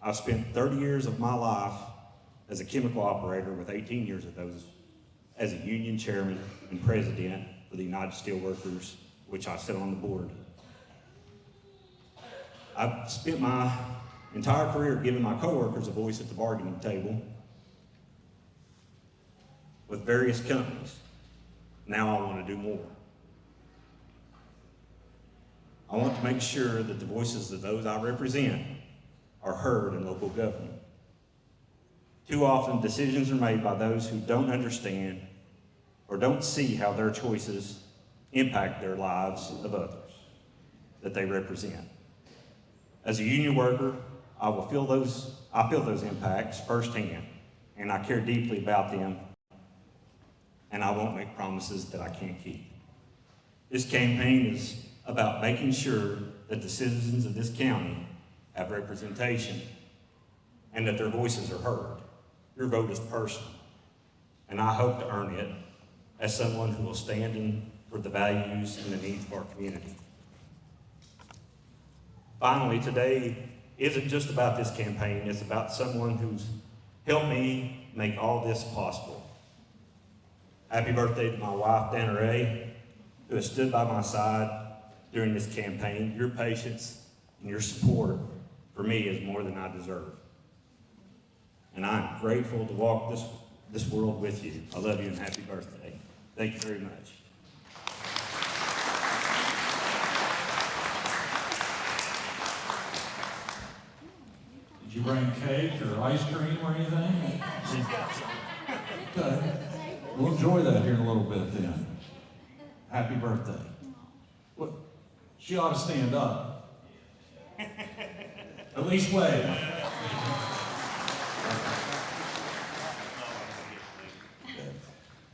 I've spent 30 years of my life as a chemical operator, with 18 years of those as a union chairman and president for the United Steelworkers, which I sit on the board. I've spent my entire career giving my coworkers a voice at the bargaining table with various companies. Now I want to do more. I want to make sure that the voices of those I represent are heard in local government. Too often, decisions are made by those who don't understand or don't see how their choices impact their lives of others that they represent. As a union worker, I feel those impacts firsthand, and I care deeply about them and I won't make promises that I can't keep. This campaign is about making sure that the citizens of this county have representation and that their voices are heard. Your vote is personal, and I hope to earn it as someone who will stand in for the values and the needs of our community. Finally, today isn't just about this campaign, it's about someone who's helped me make all this possible. Happy birthday to my wife, Dana Ray, who has stood by my side during this campaign. Your patience and your support for me is more than I deserve. And I'm grateful to walk this world with you. I love you and happy birthday. Thank you very much. Did you bring cake or ice cream or anything? Okay. We'll enjoy that here in a little bit then. Happy birthday. What? She ought to stand up. At least wave.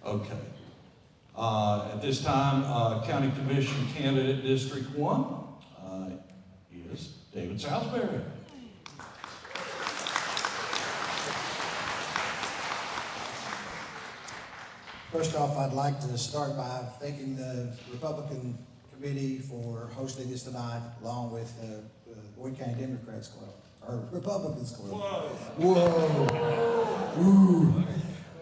Okay. At this time, County Commission candidate District 1 is David Salisbury. First off, I'd like to start by thanking the Republican Committee for hosting this tonight, along with the Boyd County Democrats Club, or Republicans Club. Whoa. Ooh.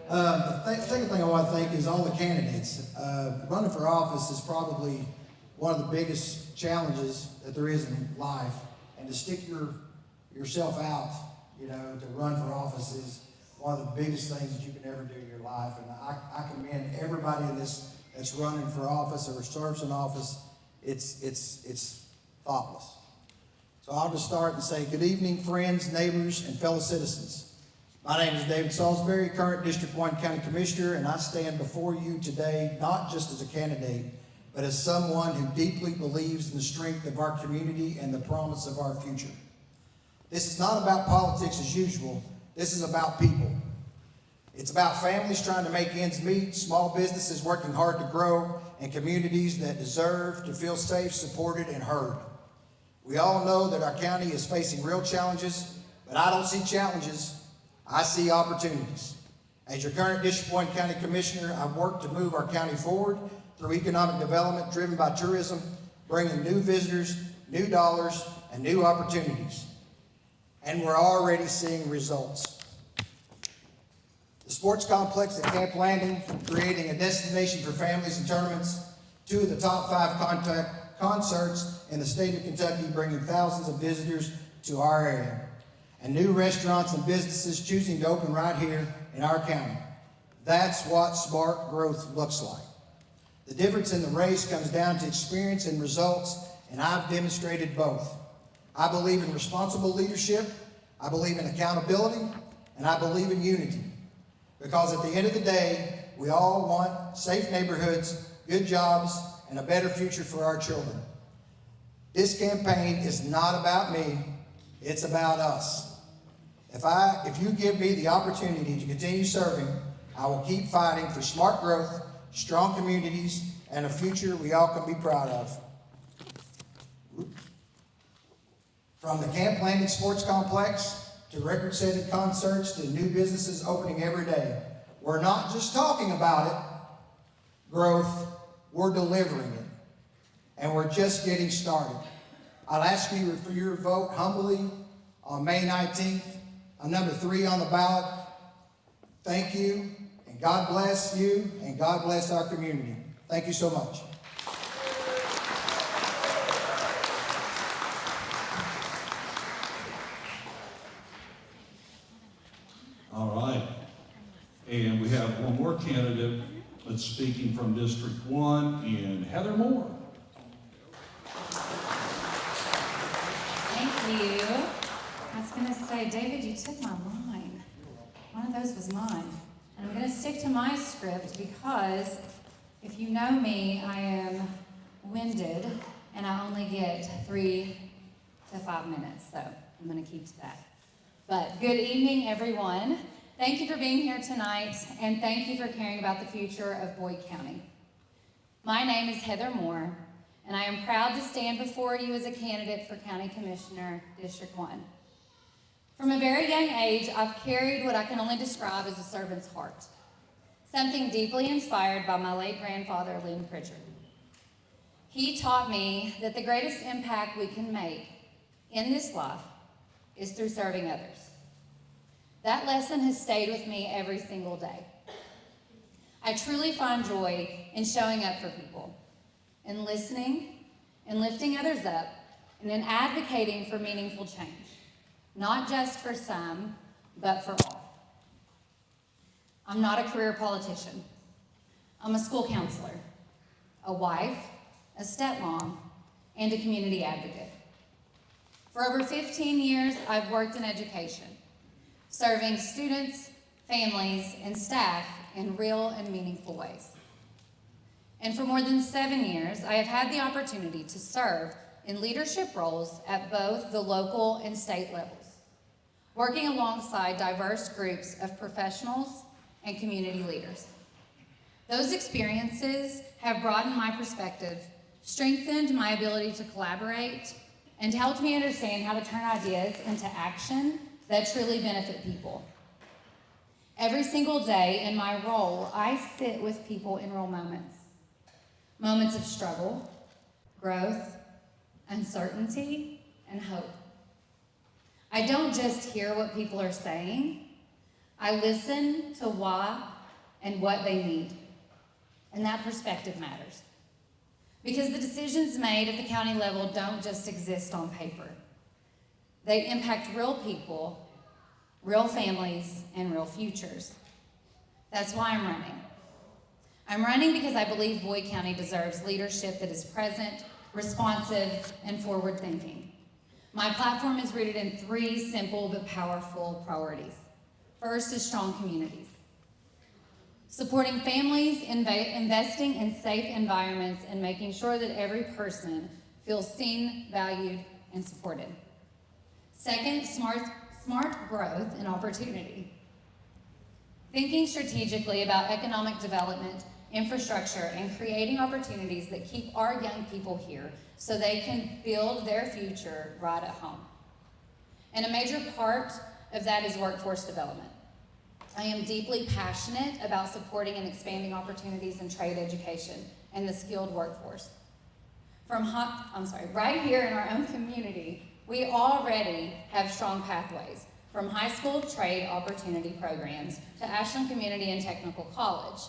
The second thing I want to thank is all the candidates. Running for office is probably one of the biggest challenges that there is in life, and to stick yourself out, to run for office is one of the biggest things that you can ever do in your life. And I commend everybody in this that's running for office or serves in office. It's thoughtless. So I'll just start and say, good evening, friends, neighbors, and fellow citizens. My name is David Salisbury, current District 1 County Commissioner, and I stand before you today not just as a candidate, but as someone who deeply believes in the strength of our community and the promise of our future. This is not about politics as usual. This is about people. It's about families trying to make ends meet, small businesses working hard to grow, and communities that deserve to feel safe, supported, and heard. We all know that our county is facing real challenges, but I don't see challenges, I see opportunities. As your current District 1 County Commissioner, I've worked to move our county forward through economic development driven by tourism, bringing new visitors, new dollars, and new opportunities. And we're already seeing results. The sports complex at Camp Landing, from creating a destination for families and tournaments, 2 of the top 5 concerts in the state of Kentucky, bringing thousands of visitors to our area, and new restaurants and businesses choosing to open right here in our county. That's what smart growth looks like. The difference in the race comes down to experience and results, and I've demonstrated both. I believe in responsible leadership, I believe in accountability, and I believe in unity. Because at the end of the day, we all want safe neighborhoods, good jobs, and a better future for our children. This campaign is not about me, it's about us. If you give me the opportunity to continue serving, I will keep fighting for smart growth, strong communities, and a future we all can be proud of. From the Camp Landing Sports Complex to record-setting concerts to new businesses opening every day, we're not just talking about it, growth, we're delivering it. And we're just getting started. I'll ask you for your vote humbly on May 19th. I'm number 3 on the ballot. Thank you, and God bless you, and God bless our community. Thank you so much. All right. And we have one more candidate that's speaking from District 1 in Heather Moore. Thank you. I was going to say, David, you took my line. One of those was mine. And I'm going to stick to my script because if you know me, I am winded and I only get 3 to 5 minutes. So I'm going to keep to that. But good evening, everyone. Thank you for being here tonight, and thank you for caring about the future of Boyd County. My name is Heather Moore, and I am proud to stand before you as a candidate for County Commissioner, District 1. From a very young age, I've carried what I can only describe as a servant's heart, something deeply inspired by my late grandfather, Lynn Pritchard. He taught me that the greatest impact we can make in this life is through serving others. That lesson has stayed with me every single day. I truly find joy in showing up for people, in listening, in lifting others up, and in advocating for meaningful change, not just for some, but for all. I'm not a career politician. I'm a school counselor, a wife, a stepmom, and a community advocate. For over 15 years, I've worked in education, serving students, families, and staff in real and meaningful ways. And for more than 7 years, I have had the opportunity to serve in leadership roles at both the local and state levels, working alongside diverse groups of professionals and community leaders. Those experiences have broadened my perspective, strengthened my ability to collaborate, and helped me understand how to turn ideas into action that truly benefit people. Every single day in my role, I sit with people in real moments. Moments of struggle, growth, uncertainty, and hope. I don't just hear what people are saying. I listen to why and what they need. And that perspective matters. Because the decisions made at the county level don't just exist on paper. They impact real people, real families, and real futures. That's why I'm running. I'm running because I believe Boyd County deserves leadership that is present, responsive, and forward-thinking. My platform is rooted in 3 simple but powerful priorities. First is strong communities. Supporting families, investing in safe environments, and making sure that every person feels seen, valued, and supported. Second, smart growth and opportunity. Thinking strategically about economic development, infrastructure, and creating opportunities that keep our young people here so they can build their future right at home. And a major part of that is workforce development. I am deeply passionate about supporting and expanding opportunities in trade education and the skilled workforce. Right here in our own community, we already have strong pathways, from high school trade opportunity programs to Ashland Community and Technical College,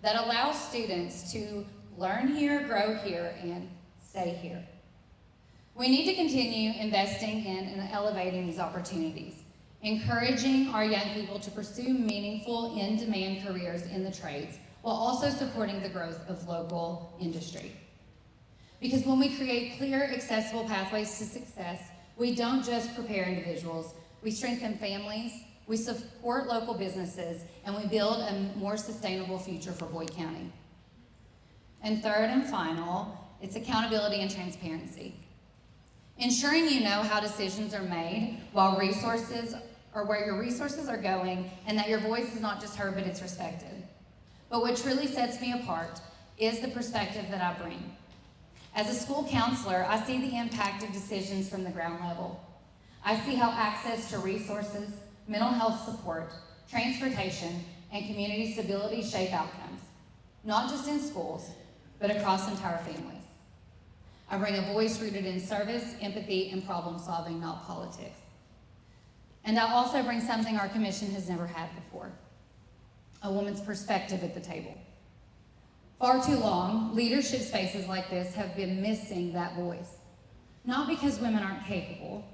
that allow students to learn here, grow here, and stay here. We need to continue investing in and elevating these opportunities, encouraging our young people to pursue meaningful, in-demand careers in the trades, while also supporting the growth of local industry. Because when we create clear, accessible pathways to success, we don't just prepare individuals, we strengthen families, we support local businesses, and we build a more sustainable future for Boyd County. And third and final, it's accountability and transparency. Ensuring you know how decisions are made while where your resources are going, and that your voice is not just heard, but it's respected. But what truly sets me apart is the perspective that I bring. As a school counselor, I see the impact of decisions from the ground level. I see how access to resources, mental health support, transportation, and community stability shape outcomes, not just in schools, but across entire families. I bring a voice rooted in service, empathy, and problem solving, not politics. And I also bring something our commission has never had before, a woman's perspective at the table. Far too long, leadership spaces like this have been missing that voice. Not because women aren't capable,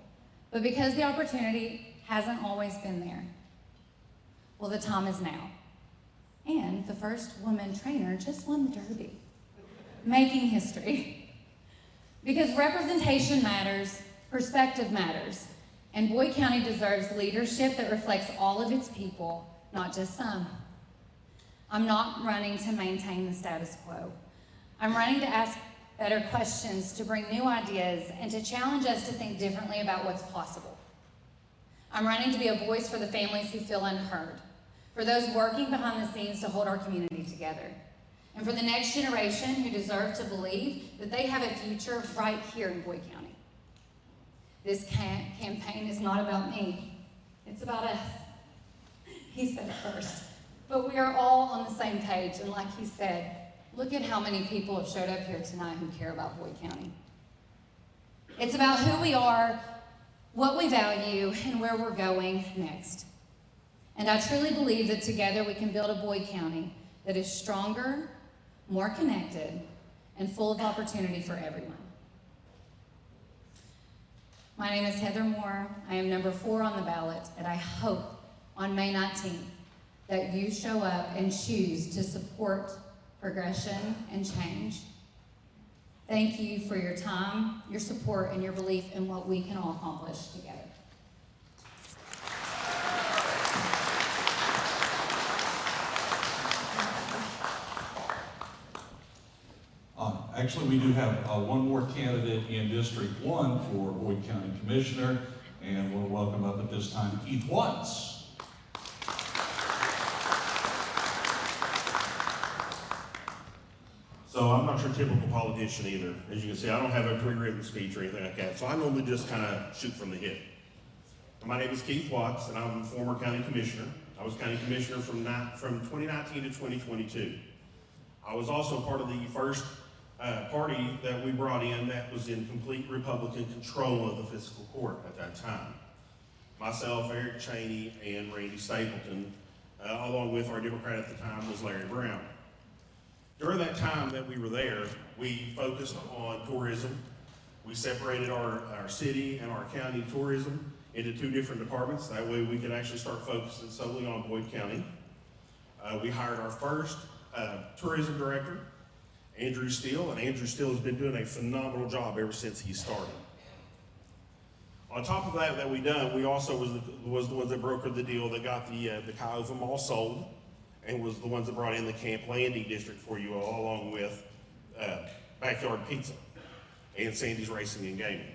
but because the opportunity hasn't always been there. Well, the time is now. And the first woman trainer just won the Derby, making history. Because representation matters, perspective matters, and Boyd County deserves leadership that reflects all of its people, not just some. I'm not running to maintain the status quo. I'm running to ask better questions, to bring new ideas, and to challenge us to think differently about what's possible. I'm running to be a voice for the families who feel unheard, for those working behind the scenes to hold our community together, and for the next generation who deserve to believe that they have a future right here in Boyd County. This campaign is not about me, it's about us. He said it first. But we are all on the same page, and like he said, look at how many people have showed up here tonight who care about Boyd County. It's about who we are, what we value, and where we're going next. And I truly believe that together we can build a Boyd County that is stronger, more connected, and full of opportunity for everyone. My name is Heather Moore. I am number 4 on the ballot, and I hope on May 19th that you show up and choose to support progression and change. Thank you for your time, your support, and your belief in what we can all accomplish together. Actually, we do have one more candidate in District 1 for Boyd County Commissioner, and we'll welcome up at this time Keith Watts. So I'm not your typical politician either. As you can see, I don't have a pre-written speech or anything like that. So I normally just kind of shoot from the hip. My name is Keith Watts, and I'm a former county commissioner. I was county commissioner from 2019 to 2022. I was also part of the first party that we brought in that was in complete Republican control of the fiscal court at that time. Myself, Eric Cheney, and Randy Stapleton, along with our Democrat at the time was Larry Brown. During that time that we were there, we focused on tourism. We separated our city and our county tourism into 2 different departments. That way we could actually start focusing solely on Boyd County. We hired our first tourism director, Andrew Steele, and Andrew Steele has been doing a phenomenal job ever since he started. On top of that we done, we also was the ones that brokered the deal that got the Cuyahoga Mall sold, and was the ones that brought in the Camp Landing district for you all, along with Backyard Pizza and Sandy's Racing and Gaming.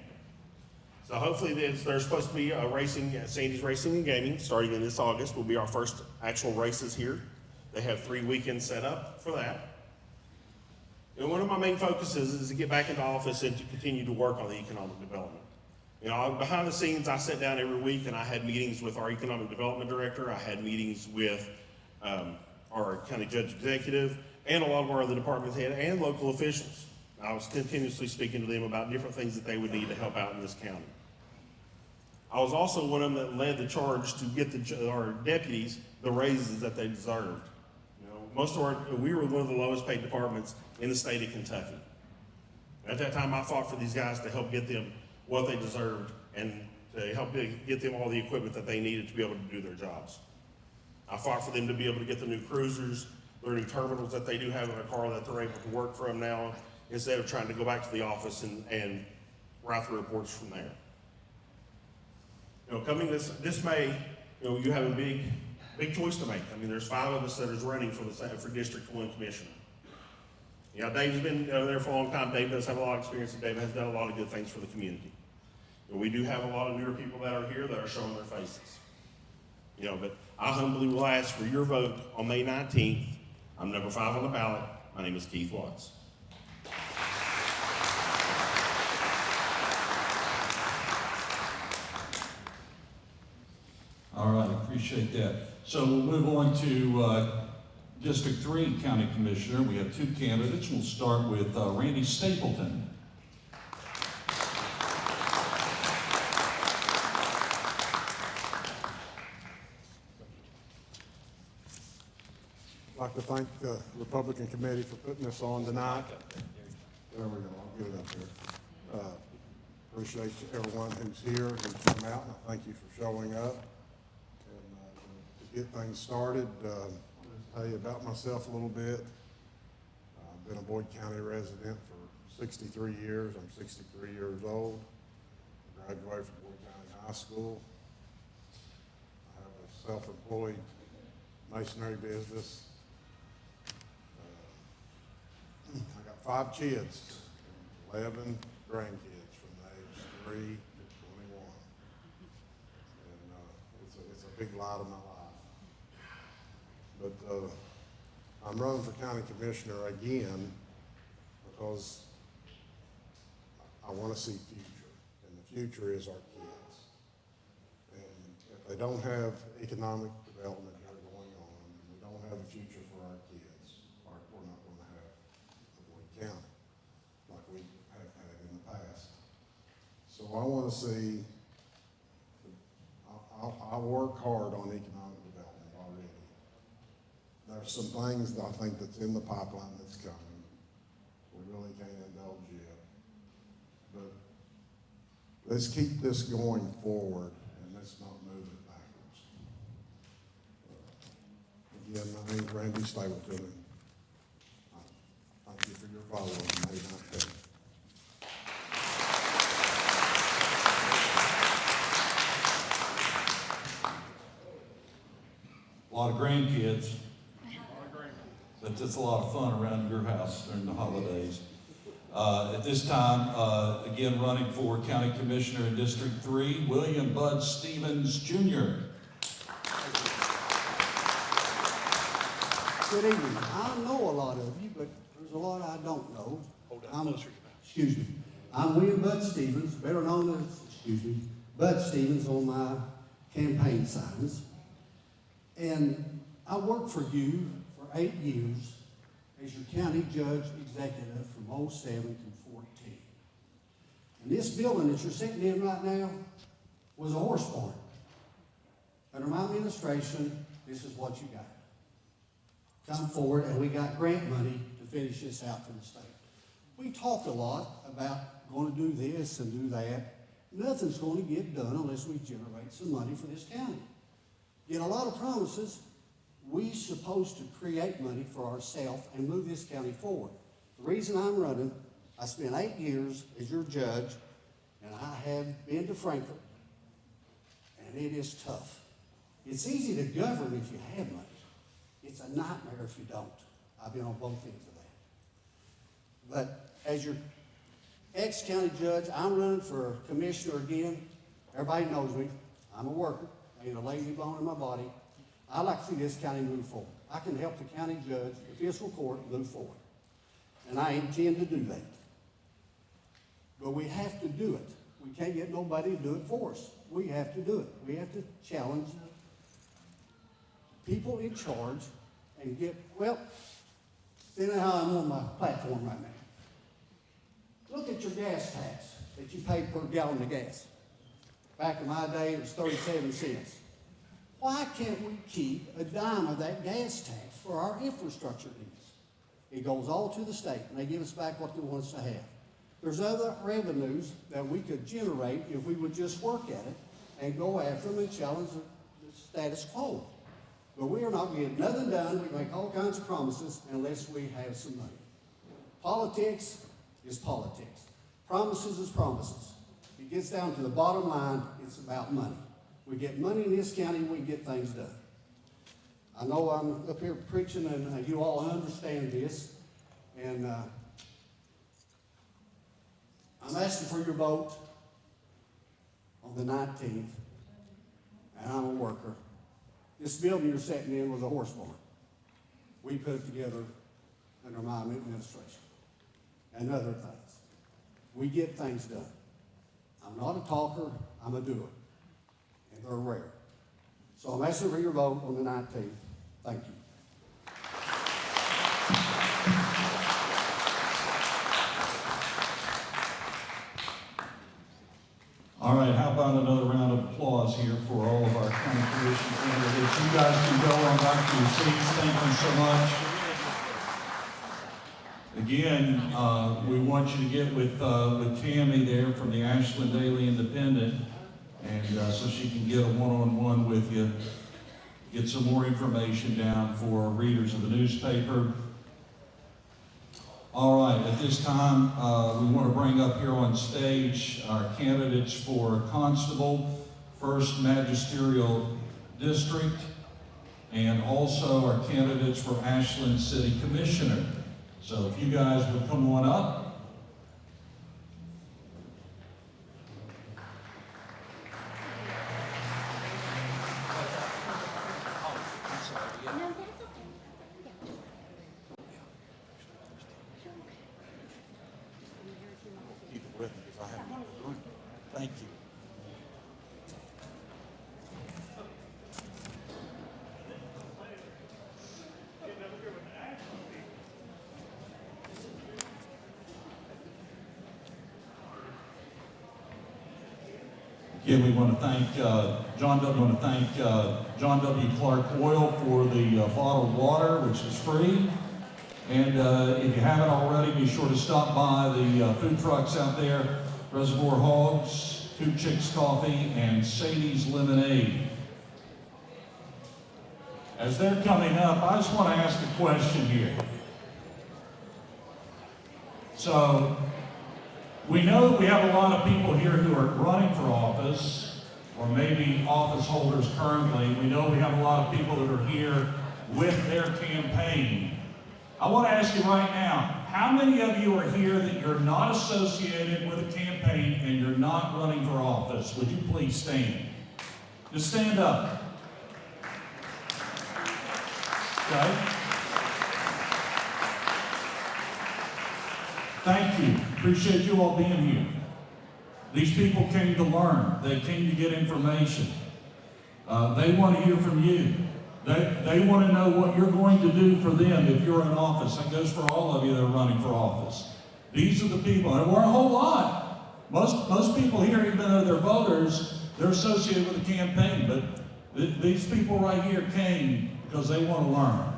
So hopefully there's supposed to be a racing at Sandy's Racing and Gaming starting in this August. Will be our first actual races here. They have 3 weekends set up for that. And one of my main focuses is to get back into office and to continue to work on the economic development. You know, behind the scenes, I sat down every week and I had meetings with our economic development director. I had meetings with our county judge executive and a lot of our other department head and local officials. I was continuously speaking to them about different things that they would need to help out in this county. I was also one of them that led the charge to get our deputies the raises that they deserved. We were one of the lowest paid departments in the state of Kentucky. At that time, I fought for these guys to help get them what they deserved and to help get them all the equipment that they needed to be able to do their jobs. I fought for them to be able to get the new cruisers, their new terminals that they do have in their car that they're able to work from now, instead of trying to go back to the office and write the reports from there. You know, coming this May, you know, you have a big choice to make. I mean, there's 5 of us that is running for District 1 Commissioner. You know, Dave's been there for a long time. Dave does have a lot of experience, and Dave has done a lot of good things for the community. And we do have a lot of newer people that are here that are showing their faces. You know, but I humbly will ask for your vote on May 19th. I'm number 5 on the ballot. My name is Keith Watts. All right, appreciate that. So we'll move on to District 3 County Commissioner. We have 2 candidates. We'll start with Randy Stapleton. I'd like to thank the Republican Committee for putting this on tonight. There we go, I'll get it up there. Appreciate everyone who's here, who's come out, and I thank you for showing up. And to get things started, I'll just tell you about myself a little bit. I've been a Boyd County resident for 63 years. I'm 63 years old. I graduated from Boyd County High School. I have a self-employed masonry business. I got 5 kids, 11 grandkids from the age 3 to 21. And it's a big lot of my life. but I'm running for county commissioner again because I want to see future, and the future is our kids. And if they don't have economic development going on, and we don't have a future for our kids, we're not going to have a Boyd County like we have had in the past. So I want to see, I work hard on economic development already. There's some things that I think that's in the pipeline that's coming. We really can't indulge yet. But let's keep this going forward and let's not move it backwards. Again, my name's Randy Stapleton, and thank you for your follow-up on May 19th. A lot of grandkids. But it's a lot of fun around your house during the holidays. At this time, again, running for County Commissioner in District 3, William Bud Stevens, Jr. Good evening. I know a lot of you, but there's a lot I don't know. Excuse me. I'm William Bud Stevens, better known as, Bud Stevens on my campaign signs. And I worked for you for 8 years as your county judge executive from 07 to 14. And this building that you're sitting in right now was a horse barn. Under my administration, this is what you got. Come forward, and we got grant money to finish this out for the state. We talked a lot about going to do this and do that. Nothing's going to get done unless we generate some money for this county. Get a lot of promises. We're supposed to create money for ourselves and move this county forward. The reason I'm running, I spent 8 years as your judge, and I have been to Frankfurt, and it is tough. It's easy to govern if you have money. It's a nightmare if you don't. I've been on both ends of that. But as your ex-county judge, I'm running for commissioner again. Everybody knows me. I'm a worker. I ain't a lazy bone in my body. I like to see this county move forward. I can help the county judge, the fiscal court, move forward. And I intend to do that. But we have to do it. We can't get nobody to do it for us. We have to do it. We have to challenge people in charge and get, well, see how I'm on my platform right now. Look at your gas tax that you pay per gallon of gas. Back in my day, it was 37 cents. Why can't we keep a dime of that gas tax for our infrastructure needs? It goes all to the state, and they give us back what they want us to have. There's other revenues that we could generate if we would just work at it and go after them and challenge the status quo. But we are not getting nothing done. We make all kinds of promises unless we have some money. Politics is politics. Promises is promises. It gets down to the bottom line, it's about money. We get money in this county, we get things done. I know I'm up here preaching, and you all understand this, and I'm asking for your vote on the 19th, and I'm a worker. This building you're sitting in was a horse barn. We put it together under my administration and other things. We get things done. I'm not a talker, I'm a doer. And they're rare. So I'm asking for your vote on the 19th. Thank you. All right, how about another round of applause here for all of our county commission candidates. You guys can go on back to your seats. Thank you so much. Again, we want you to get with Tammy there from the Ashland Daily Independent, and so she can get a one-on-one with you, get some more information down for readers of the newspaper. All right, at this time, we want to bring up here on stage our candidates for Constable, 1st Magisterial District, and also our candidates for Ashland City Commissioner. So if you guys would come on up. Thank you. Again, we want to thank John W. Clark Oil for the bottled water, which is free. And if you haven't already, be sure to stop by the food trucks out there, Reservoir Hogs, Two Chicks Coffee, and Sadie's Lemonade. As they're coming up, I just want to ask a question here. So, we know that we have a lot of people here who are running for office, or maybe office holders currently. We know we have a lot of people that are here with their campaign. I want to ask you right now, how many of you are here that you're not associated with a campaign and you're not running for office? Would you please stand? Just stand up. Okay? Thank you. Appreciate you all being here. These people came to learn. They came to get information. They want to hear from you. They want to know what you're going to do for them if you're in office. That goes for all of you that are running for office. These are the people, and we're a whole lot. Most people here, even though they're voters, they're associated with the campaign. But these people right here came because they want to learn.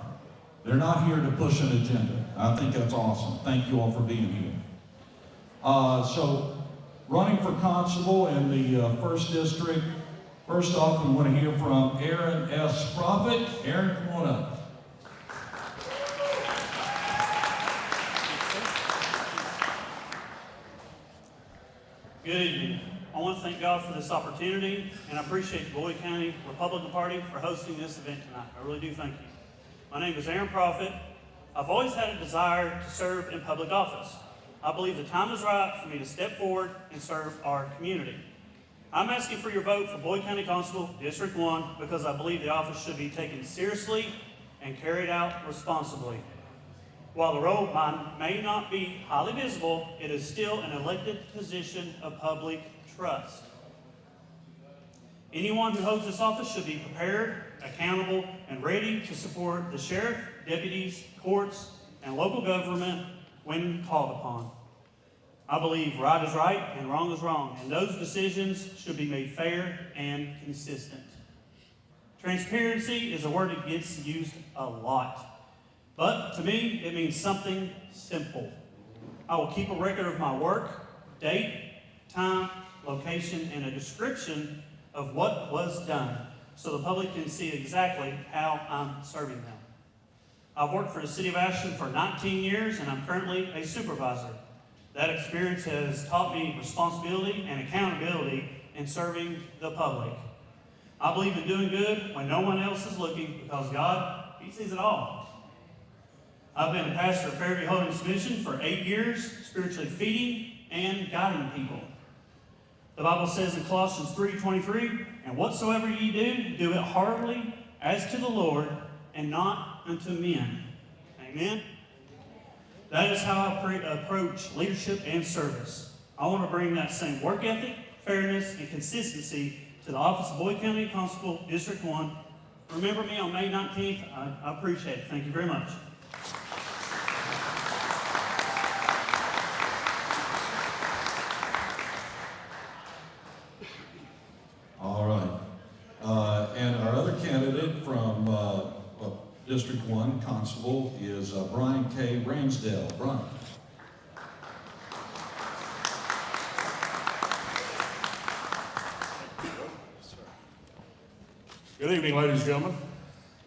They're not here to push an agenda. I think that's awesome. Thank you all for being here. So, running for constable in the 1st District, first off, we want to hear from Aaron S. Prophet. Aaron, come on up. Good evening. I want to thank God for this opportunity, and I appreciate the Boyd County Republican Party for hosting this event tonight. I really do thank you. My name is Aaron Prophet. I've always had a desire to serve in public office. I believe the time is right for me to step forward and serve our community. I'm asking for your vote for Boyd County Constable, District 1, because I believe the office should be taken seriously and carried out responsibly. While the role may not be highly visible, it is still an elected position of public trust. Anyone who holds this office should be prepared, accountable, and ready to support the sheriff, deputies, courts, and local government when called upon. I believe right is right and wrong is wrong, and those decisions should be made fair and consistent. Transparency is a word that gets used a lot, but to me, it means something simple. I will keep a record of my work, date, time, location, and a description of what was done, so the public can see exactly how I'm serving them. I've worked for the City of Ashland for 19 years, and I'm currently a supervisor. That experience has taught me responsibility and accountability in serving the public. I believe in doing good when no one else is looking, because God, He sees it all. I've been a pastor of Fairview Holiness Mission for 8 years, spiritually feeding and guiding people. The Bible says in Colossians 3:23, "And whatsoever ye do, do it heartily as to the Lord, and not unto men." Amen? That is how I approach leadership and service. I want to bring that same work ethic, fairness, and consistency to the office of Boyd County Constable, District 1. Remember me on May 19th. I appreciate it. Thank you very much. All right. And our other candidate from District 1, Constable, is Brian K. Ramsdale. Brian. Good evening, ladies and gentlemen.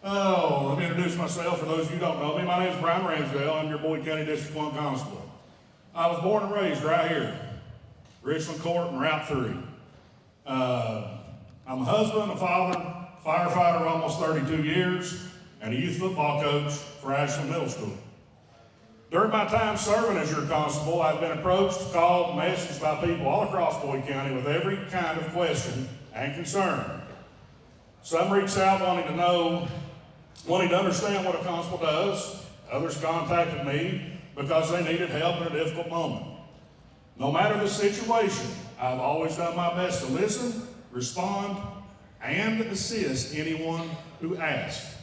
Oh, let me introduce myself for those of you who don't know me. My name is Brian Ramsdale. I'm your Boyd County District 1 Constable. I was born and raised right here, Richland Court and Route 3. I'm a husband, a father, firefighter of almost 32 years, and a youth football coach for Ashland Middle School. During my time serving as your constable, I've been approached, called, messaged by people all across Boyd County with every kind of question and concern. Some reached out wanting to understand what a constable does. Others contacted me because they needed help in a difficult moment. No matter the situation, I've always done my best to listen, respond, and assist anyone who asks.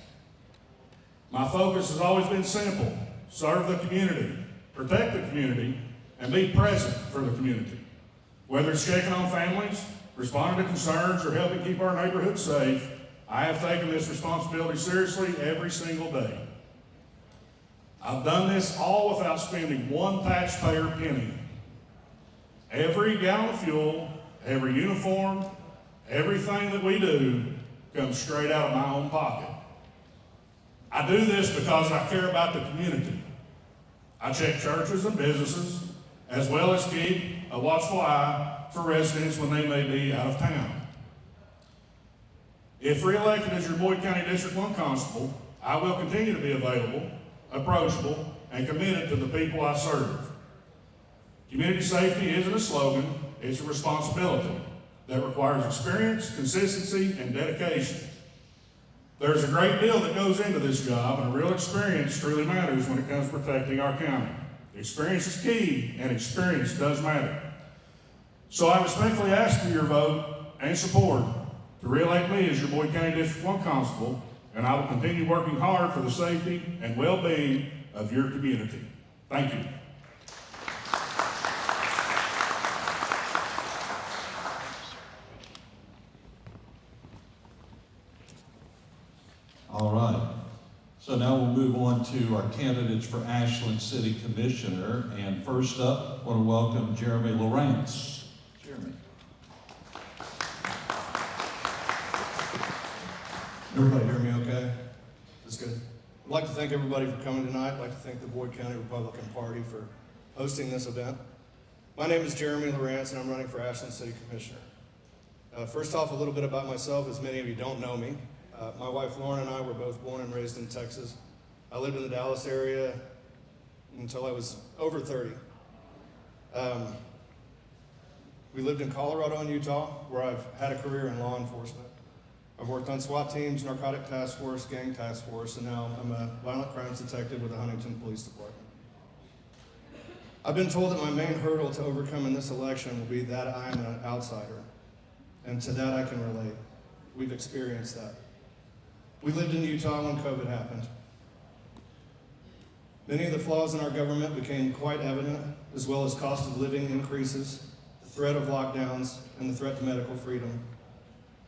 My focus has always been simple: serve the community, protect the community, and be present for the community. Whether it's checking on families, responding to concerns, or helping keep our neighborhood safe, I have taken this responsibility seriously every single day. I've done this all without spending one taxpayer penny. Every gallon of fuel, every uniform, everything that we do comes straight out of my own pocket. I do this because I care about the community. I check churches and businesses, as well as keep a watchful eye for residents when they may be out of town. If re-elected as your Boyd County District 1 Constable, I will continue to be available, approachable, and committed to the people I serve. Community safety isn't a slogan, it's a responsibility that requires experience, consistency, and dedication. There's a great deal that goes into this job, and a real experience truly matters when it comes to protecting our county. Experience is key, and experience does matter. So I respectfully ask for your vote and support to re-elect me as your Boyd County District 1 Constable, and I will continue working hard for the safety and well-being of your community. Thank you. All right. So now we'll move on to our candidates for Ashland City Commissioner. And first up, I want to welcome Jeremy Lawrence. Jeremy. Everybody hear me okay? That's good. I'd like to thank everybody for coming tonight. I'd like to thank the Boyd County Republican Party for hosting this event. My name is Jeremy Lawrence, and I'm running for Ashland City Commissioner. First off, a little bit about myself, as many of you don't know me. My wife Lauren and I were both born and raised in Texas. I lived in the Dallas area until I was over 30. We lived in Colorado and Utah, where I've had a career in law enforcement. I've worked on SWAT teams, narcotic task force, gang task force, and now I'm a violent crimes detective with the Huntington Police Department. I've been told that my main hurdle to overcome in this election will be that I'm an outsider, and to that I can relate. We've experienced that. We lived in Utah when COVID happened. Many of the flaws in our government became quite evident, as well as cost of living increases, the threat of lockdowns, and the threat to medical freedom.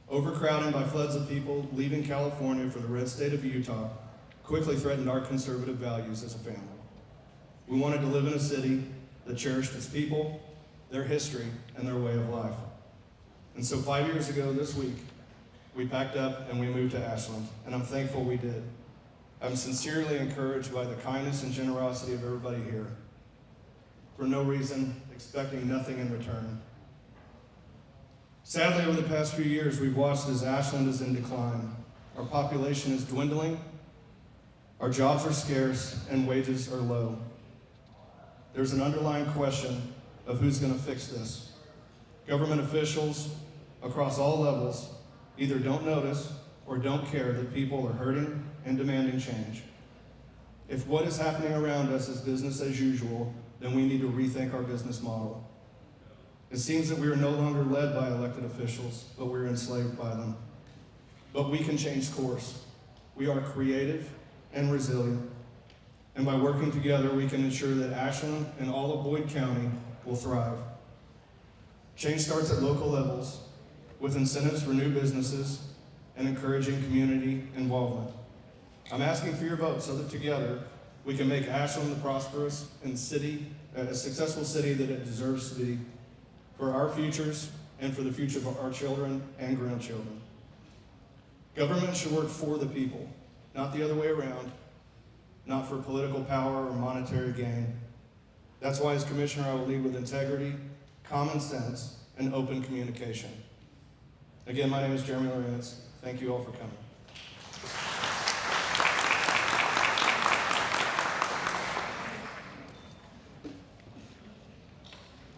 Overcrowding by floods of people leaving California for the red state of Utah quickly threatened our conservative values as a family. We wanted to live in a city that cherished its people, their history, and their way of life. And so 5 years ago this week, we packed up and we moved to Ashland, and I'm thankful we did. I'm sincerely encouraged by the kindness and generosity of everybody here. For no reason, expecting nothing in return. Sadly, over the past few years, we've watched as Ashland is in decline. Our population is dwindling, our jobs are scarce, and wages are low. There's an underlying question of who's going to fix this. Government officials across all levels either don't notice or don't care that people are hurting and demanding change. If what is happening around us is business as usual, then we need to rethink our business model. It seems that we are no longer led by elected officials, but we're enslaved by them. But we can change course. We are creative and resilient. And by working together, we can ensure that Ashland and all of Boyd County will thrive. Change starts at local levels, with incentives for new businesses and encouraging community involvement. I'm asking for your vote so that together we can make Ashland the prosperous and a successful city that it deserves to be, for our futures and for the future of our children and grandchildren. Government should work for the people, not the other way around, not for political power or monetary gain. That's why as commissioner I will lead with integrity, common sense, and open communication. Again, my name is Jeremy Lawrence. Thank you all for coming.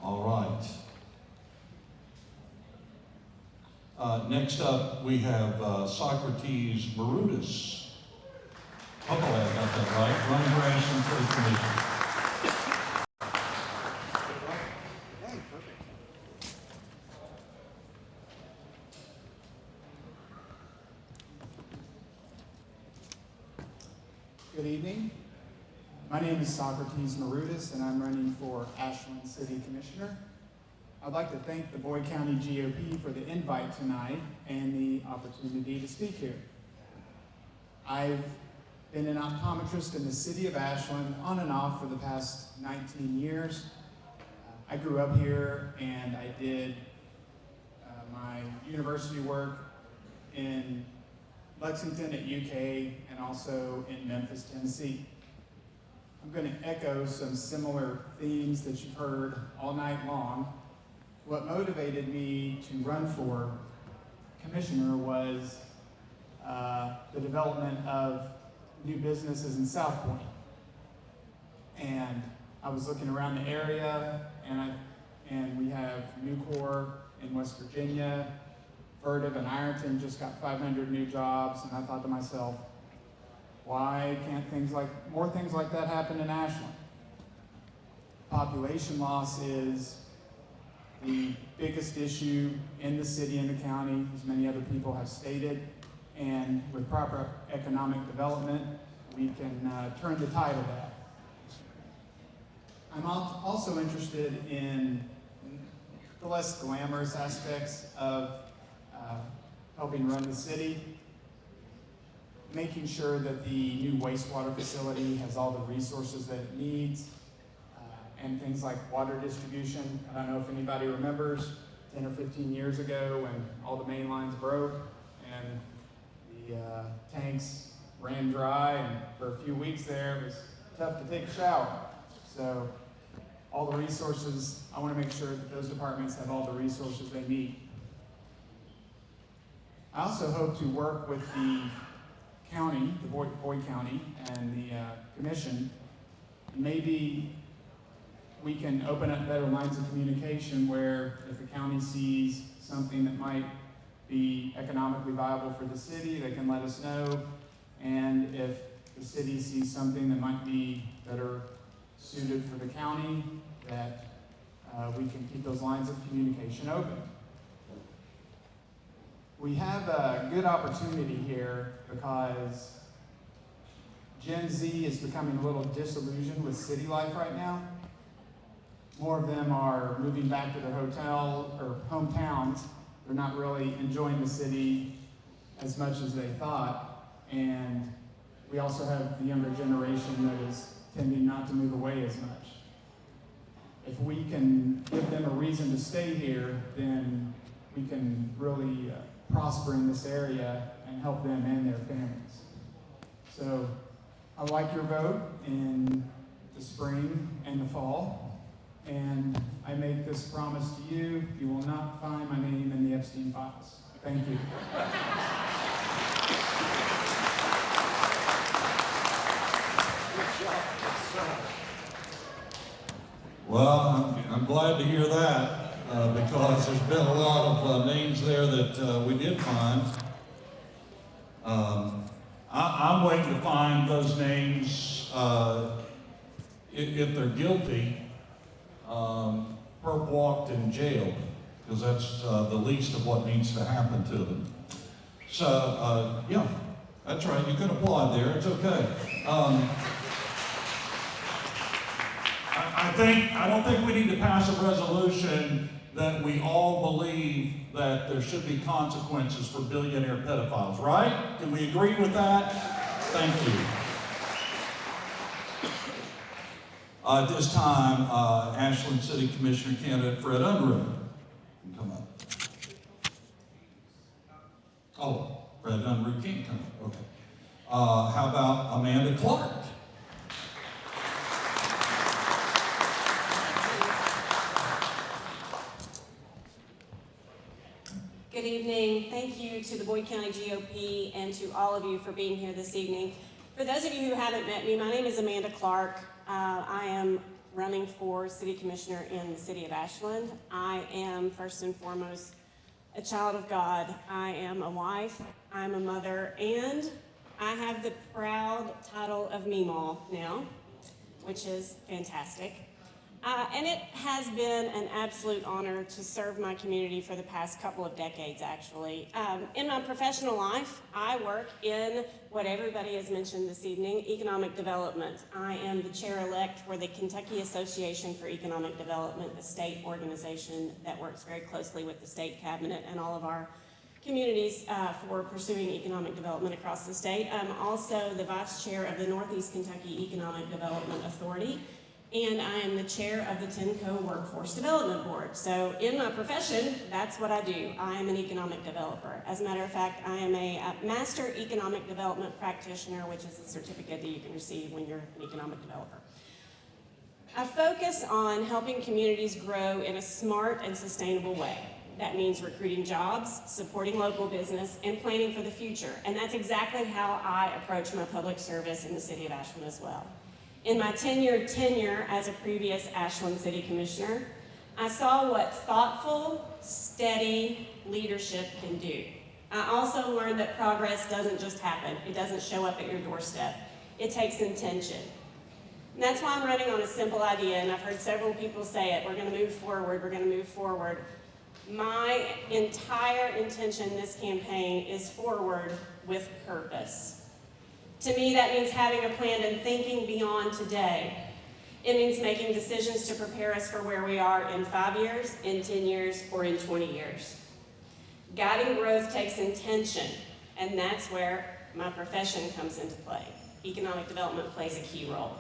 All right. Next up, we have Socrates Marutis. Hopefully I got that right. Running for Ashland City Commission. Good evening. My name is Socrates Marutis, and I'm running for Ashland City Commissioner. I'd like to thank the Boyd County GOP for the invite tonight and the opportunity to speak here. I've been an optometrist in the city of Ashland on and off for the past 19 years. I grew up here and I did my university work in Lexington at UK and also in Memphis, Tennessee. I'm going to echo some similar themes that you've heard all night long. What motivated me to run for commissioner was the development of new businesses in South Point. And I was looking around the area, and we have Nucor in West Virginia, Vertiv and Ironton just got 500 new jobs, and I thought to myself, why can't more things like that happen in Ashland? Population loss is the biggest issue in the city and the county, as many other people have stated, and with proper economic development, we can turn the tide of that. I'm also interested in the less glamorous aspects of helping run the city, making sure that the new wastewater facility has all the resources that it needs, and things like water distribution. I don't know if anybody remembers 10 or 15 years ago when all the main lines broke and the tanks ran dry, and for a few weeks there it was tough to take a shower. So all the resources, I want to make sure that those departments have all the resources they need. I also hope to work with the county, the Boyd County, and the commission. Maybe we can open up better lines of communication where if the county sees something that might be economically viable for the city, they can let us know. And if the city sees something that might be better suited for the county, that we can keep those lines of communication open. We have a good opportunity here because Gen Z is becoming a little disillusioned with city life right now. More of them are moving back to their hotel or hometowns. They're not really enjoying the city as much as they thought. And we also have the younger generation that is tending not to move away as much. If we can give them a reason to stay here, then we can really prosper in this area and help them and their families. So I like your vote in the spring and the fall, and I make this promise to you: you will not find my name in the Epstein files. Thank you. Well, I'm glad to hear that because there's been a lot of names there that we did find. I'm waiting to find those names if they're guilty, perp walked and jailed, because that's the least of what needs to happen to them. So, yeah, that's right. You can applaud there. It's okay. I don't think we need to pass a resolution that we all believe that there should be consequences for billionaire pedophiles, right? Can we agree with that? Thank you. At this time, Ashland City Commissioner candidate Fred Unruh can come up. Oh, Fred Unruh can't come up, okay. How about Amanda Clark? Good evening. Thank you to the Boyd County GOP and to all of you for being here this evening. For those of you who haven't met me, my name is Amanda Clark. I am running for City Commissioner in the City of Ashland. I am first and foremost a child of God. I am a wife, I'm a mother, and I have the proud title of Meemaw now, which is fantastic. And it has been an absolute honor to serve my community for the past couple of decades, actually. In my professional life, I work in what everybody has mentioned this evening, economic development. I am the chair-elect for the Kentucky Association for Economic Development, the state organization that works very closely with the state cabinet and all of our communities for pursuing economic development across the state. I'm also the vice chair of the Northeast Kentucky Economic Development Authority, and I am the chair of the TENCO Workforce Development Board. So in my profession, that's what I do. I am an economic developer. As a matter of fact, I am a Master Economic Development Practitioner, which is a certificate that you can receive when you're an economic developer. I focus on helping communities grow in a smart and sustainable way. That means recruiting jobs, supporting local business, and planning for the future. And that's exactly how I approach my public service in the city of Ashland as well. In my tenure as a previous Ashland City Commissioner, I saw what thoughtful, steady leadership can do. I also learned that progress doesn't just happen. It doesn't show up at your doorstep. It takes intention. And that's why I'm running on a simple idea, and I've heard several people say it. We're going to move forward. We're going to move forward. My entire intention in this campaign is forward with purpose. To me, that means having a plan and thinking beyond today. It means making decisions to prepare us for where we are in 5 years, in 10 years, or in 20 years. Guiding growth takes intention, and that's where my profession comes into play. Economic development plays a key role.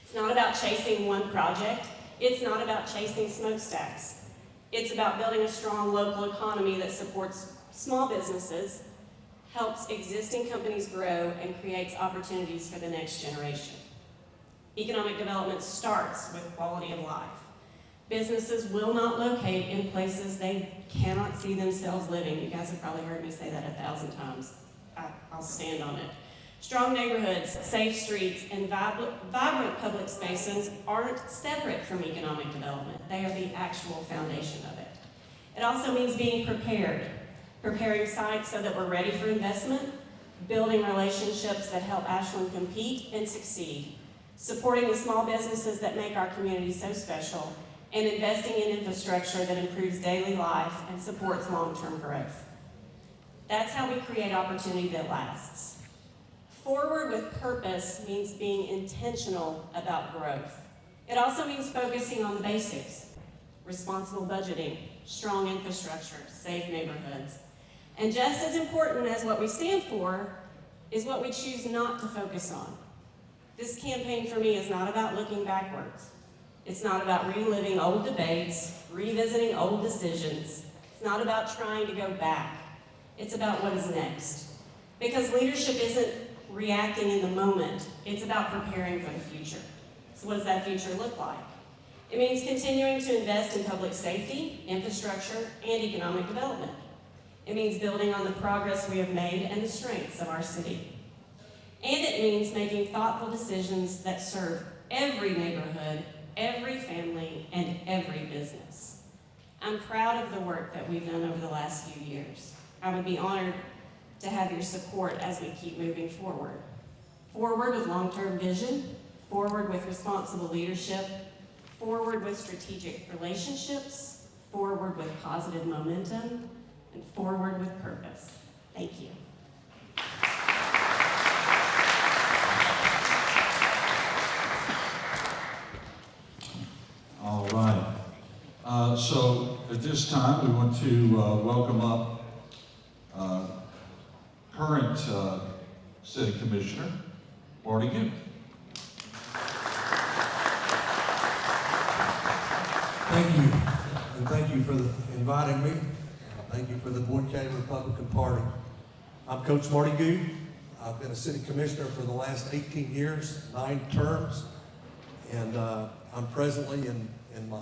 It's not about chasing one project. It's not about chasing smokestacks. It's about building a strong local economy that supports small businesses, helps existing companies grow, and creates opportunities for the next generation. Economic development starts with quality of life. Businesses will not locate in places they cannot see themselves living. You guys have probably heard me say that 1,000 times. I'll stand on it. Strong neighborhoods, safe streets, and vibrant public spaces aren't separate from economic development. They are the actual foundation of it. It also means being prepared. Preparing sites so that we're ready for investment, building relationships that help Ashland compete and succeed, supporting the small businesses that make our community so special, and investing in infrastructure that improves daily life and supports long-term growth. That's how we create opportunity that lasts. Forward with purpose means being intentional about growth. It also means focusing on the basics: responsible budgeting, strong infrastructure, safe neighborhoods. And just as important as what we stand for is what we choose not to focus on. This campaign for me is not about looking backwards. It's not about reliving old debates, revisiting old decisions. It's not about trying to go back. It's about what is next. Because leadership isn't reacting in the moment. It's about preparing for the future. So what does that future look like? It means continuing to invest in public safety, infrastructure, and economic development. It means building on the progress we have made and the strengths of our city. And it means making thoughtful decisions that serve every neighborhood, every family, and every business. I'm proud of the work that we've done over the last few years. I would be honored to have your support as we keep moving forward. Forward with long-term vision, forward with responsible leadership, forward with strategic relationships, forward with positive momentum, and forward with purpose. Thank you. All right. So at this time, we want to welcome up current City Commissioner, Marty Goode. Thank you, and thank you for inviting me. Thank you for the Boyd County Republican Party. I'm Coach Marty Goode. I've been a city commissioner for the last 18 years, 9 terms, and I'm presently I'm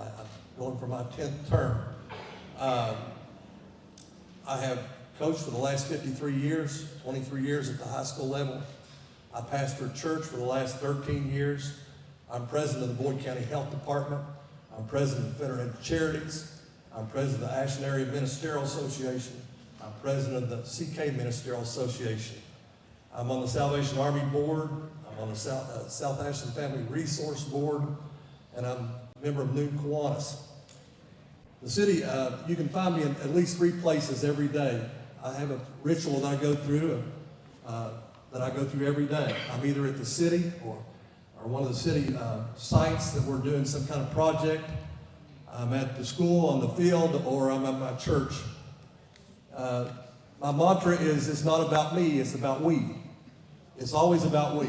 going for my 10th term. I have coached for the last 53 years, 23 years at the high school level. I pastored church for the last 13 years. I'm president of the Boyd County Health Department. I'm president of Federated Charities. I'm president of the Ashland Area Ministerial Association. I'm president of the CK Ministerial Association. I'm on the Salvation Army Board. I'm on the South Ashland Family Resource Board. and I'm a member of New Kiwanis. The city, you can find me in at least 3 places every day. I have a ritual that I go through every day. I'm either at the city or one of the city sites that we're doing some kind of project. I'm at the school, on the field, or I'm at my church. My mantra is, it's not about me, it's about we. It's always about we.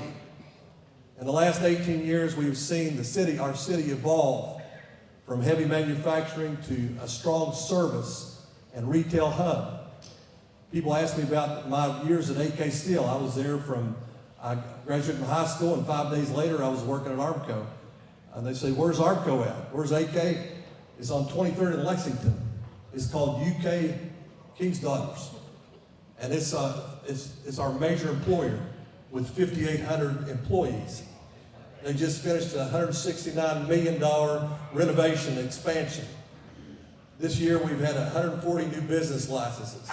In the last 18 years, we've seen our city evolve from heavy manufacturing to a strong service and retail hub. People ask me about my years at AK Steel. I was there I graduated from high school, and 5 days later, I was working at Armco. And they say, where's Armco at? Where's AK? It's on 23rd and Lexington. It's called UK King's Daughters. And it's our major employer with 5,800 employees. They just finished a $169 million renovation expansion. This year, we've had 140 new business licenses.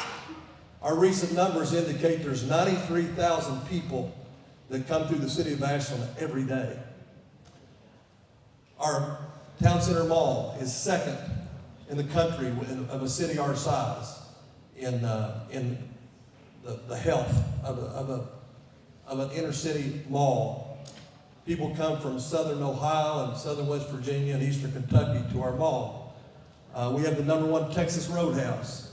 Our recent numbers indicate there's 93,000 people that come through the city of Ashland every day. Our Town Center Mall is second in the country of a city our size in the health of an inner city mall. People come from southern Ohio and southern West Virginia and eastern Kentucky to our mall. We have the #1 Texas Roadhouse.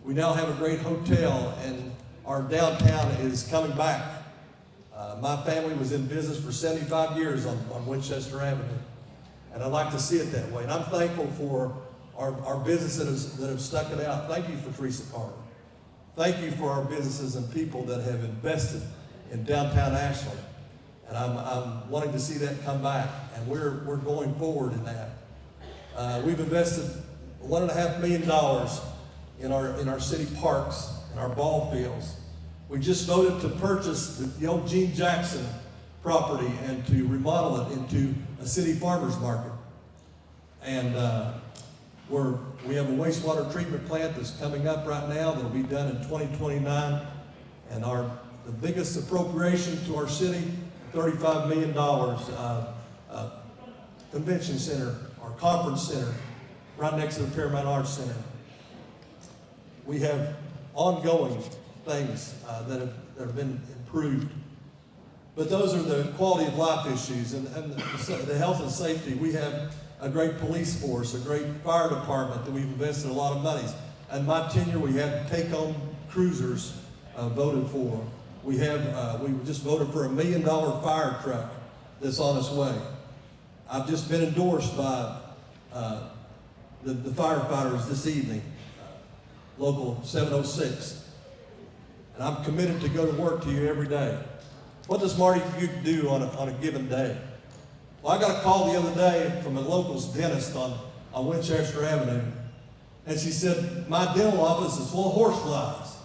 We now have a great hotel, and our downtown is coming back. My family was in business for 75 years on Winchester Avenue, and I'd like to see it that way. And I'm thankful for our businesses that have stuck it out. Thank you for Teresa Carter. Thank you for our businesses and people that have invested in downtown Ashland. And I'm wanting to see that come back, and we're going forward in that. We've invested $1.5 million in our city parks and our ball fields. We just voted to purchase the old Gene Jackson property and to remodel it into a city farmer's market. And we have a wastewater treatment plant that's coming up right now that'll be done in 2029. And the biggest appropriation to our city, $35 million convention center, our conference center, right next to the Paramount Arts Center. We have ongoing things that have been improved. But those are the quality of life issues and the health and safety. We have a great police force, a great fire department that we've invested a lot of monies. In my tenure, we had take-home cruisers voted for. We just voted for $1 million fire truck that's on its way. I've just been endorsed by the firefighters this evening, Local 706. And I'm committed to go to work to you every day. What does Marty Butte do on a given day? Well, I got a call the other day from a local's dentist on Winchester Avenue, and she said, my dental office is full of horseflies.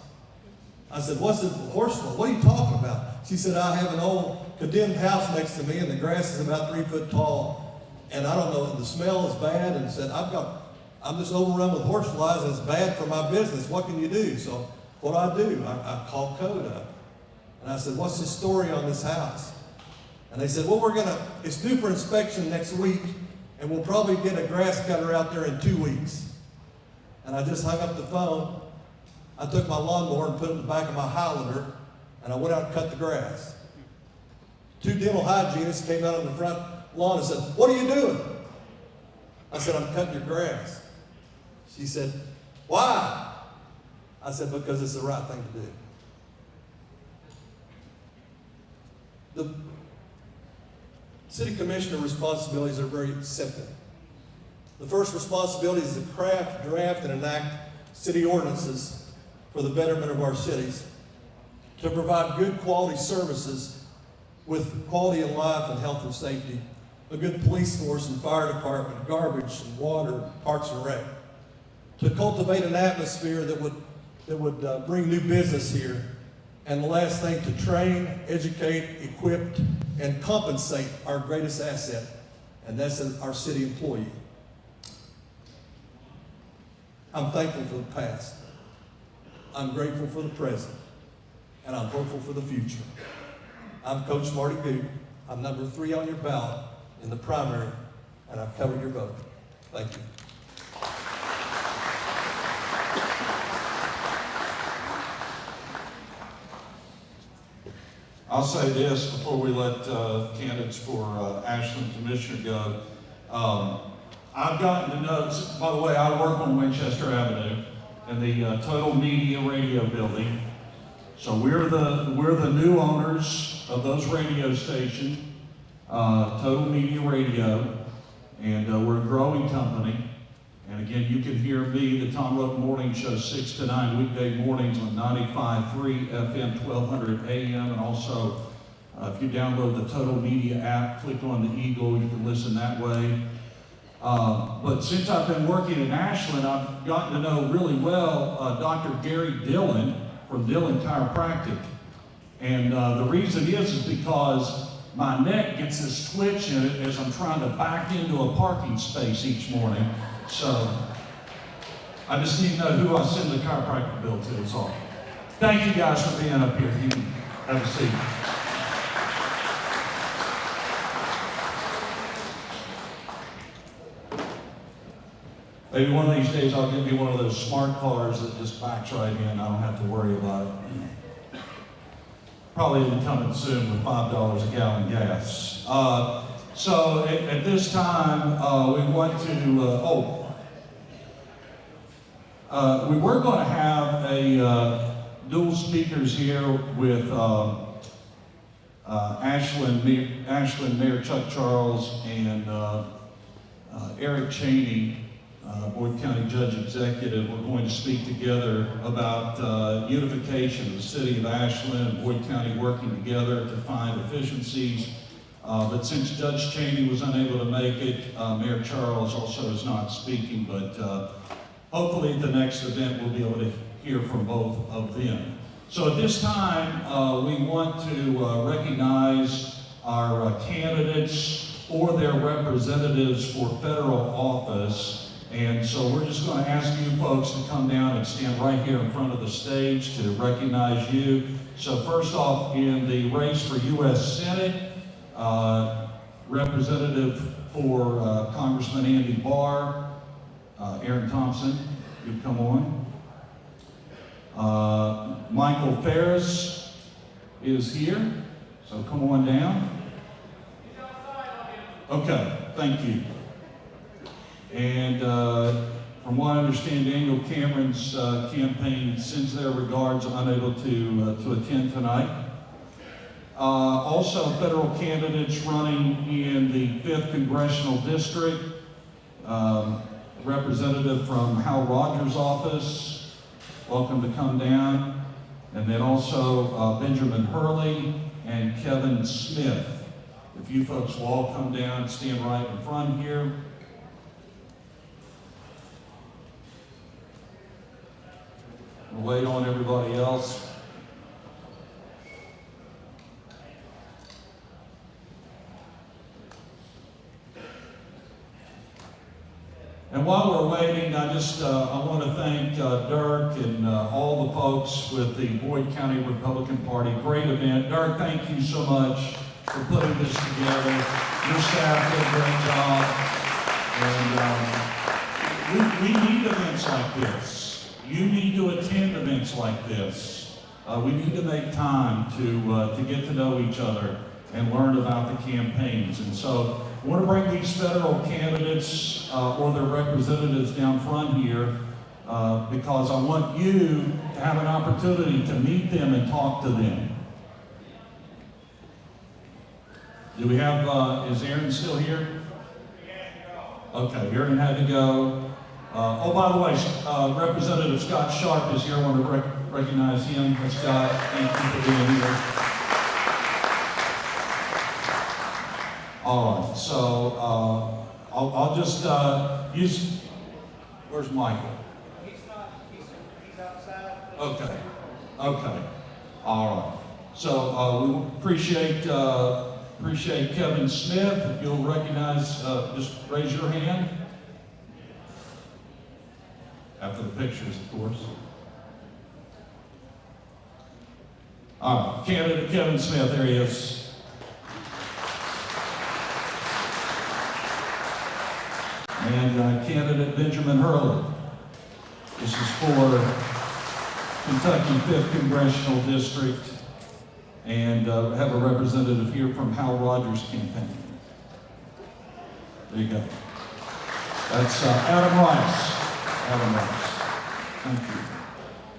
I said, what's a horsefly? What are you talking about? She said, I have an old condemned house next to me, and the grass is about 3 foot tall, and I don't know, the smell is bad, and said, I'm just overrun with horseflies, and it's bad for my business. What can you do? So what do? I called code up. And I said, what's the story on this house? And they said, well, it's due for inspection next week, and we'll probably get a grass cutter out there in 2 weeks. And I just hung up the phone. I took my lawnmower and put it in the back of my Highlander, and I went out and cut the grass. 2 dental hygienists came out on the front lawn and said, what are you doing? I said, I'm cutting your grass. She said, why? I said, because it's the right thing to do. The city commissioner responsibilities are very simple. The first responsibility is to craft, draft, and enact city ordinances for the betterment of our cities, to provide good quality services with quality of life and health and safety, a good police force and fire department, garbage and water, parks and rec, to cultivate an atmosphere that would bring new business here. And the last thing, to train, educate, equip, and compensate our greatest asset, and that's our city employee. I'm thankful for the past. I'm grateful for the present, and I'm hopeful for the future. I'm Coach Marty Goode. I'm number 3 on your ballot in the primary, and I've covered your vote. Thank you. I'll say this before we let candidates for Ashland Commissioner go. I've gotten to know, by the way, I work on Winchester Avenue in the Total Media Radio building. So we're the new owners of those radio stations, Total Media Radio, and we're a growing company. And again, you can hear me, the Tom Roque Morning Show, 6 to 9 weekday mornings on 95.3 FM, 1200 AM, and also if you download the Total Media app, click on the Eagle, you can listen that way. But since I've been working in Ashland, I've gotten to know really well Dr. Gary Dillon from Dillon Chiropractic. And the reason is because my neck gets this twitch in it as I'm trying to back into a parking space each morning. So I just need to know who I send the chiropractic bill to, is all. Thank you guys for being up here. You can have a seat. Maybe one of these days I'll get me one of those smart cars that just backs right in. I don't have to worry about it. Probably even coming soon with $5 a gallon gas. So at this time, we want to, we were going to have a dual speakers here with Ashland Mayor Chuck Charles and Eric Cheney, Boyd County Judge Executive. We're going to speak together about unification of the city of Ashland and Boyd County working together to find efficiencies. But since Judge Cheney was unable to make it, Mayor Charles also is not speaking, but hopefully at the next event we'll be able to hear from both of them. So at this time, we want to recognize our candidates or their representatives for federal office. And so we're just going to ask you folks to come down and stand right here in front of the stage to recognize you. So first off, in the race for U.S. Senate, representative for Congressman Andy Barr, Aaron Thompson, you come on. Michael Ferris is here, so come on down. Okay, thank you. And from what I understand, Daniel Cameron's campaign sends their regards, unable to attend tonight. Also, federal candidates running in the 5th Congressional District, representative from Hal Rogers' office, welcome to come down. And then also Benjamin Hurley and Kevin Smith. If you folks will all come down, stand right in front here. We'll wait on everybody else. And while we're waiting, I want to thank Dirk and all the folks with the Boyd County Republican Party. Great event. Dirk, thank you so much for putting this together. Your staff did a great job. And we need events like this. You need to attend events like this. We need to make time to get to know each other and learn about the campaigns. And so I want to bring these federal candidates or their representatives down front here because I want you to have an opportunity to meet them and talk to them. Do we have, is Aaron still here? Okay, Aaron had to go. Oh, by the way, Representative Scott Sharp is here. I want to recognize him. Scott, thank you for being here. All right, so I'll just use, where's Michael? He's outside. Okay, all right. So we appreciate Kevin Smith. If you'll recognize, just raise your hand. After the pictures, of course. All right, candidate Kevin Smith, there he is. and candidate Benjamin Hurley. This is for Kentucky 5th Congressional District, and have a representative here from Hal Rogers' campaign. There you go. That's Adam Rice. Adam Rice. Thank you.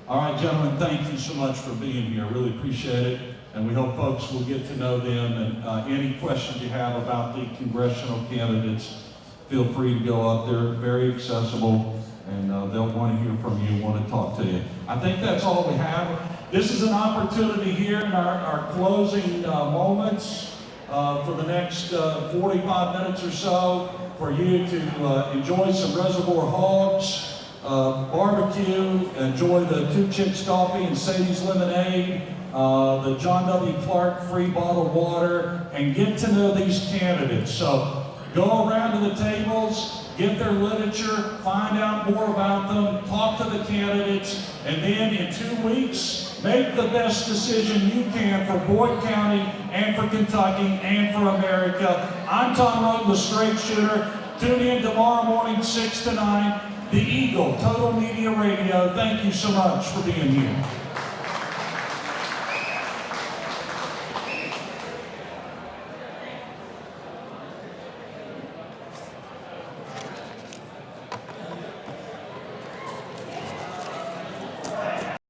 All right, gentlemen, thank you so much for being here. Really appreciate it. And we hope folks will get to know them. And any questions you have about the congressional candidates, feel free to go up. They're very accessible, and they'll want to hear from you, want to talk to you. I think that's all we have. This is an opportunity here in our closing moments for the next 45 minutes or so for you to enjoy some Reservoir Hogs, barbecue, enjoy the Two Chicks Coffee and Sadie's Lemonade, the John W. Clark free bottled water, and get to know these candidates. So go around to the tables, get their literature, find out more about them, talk to the candidates, and then in 2 weeks, make the best decision you can for Boyd County and for Kentucky and for America. I'm Tom Roden, the Straight Shooter. Tune in tomorrow morning, 6 to 9. The Eagle, Total Media Radio. Thank you so much for being here.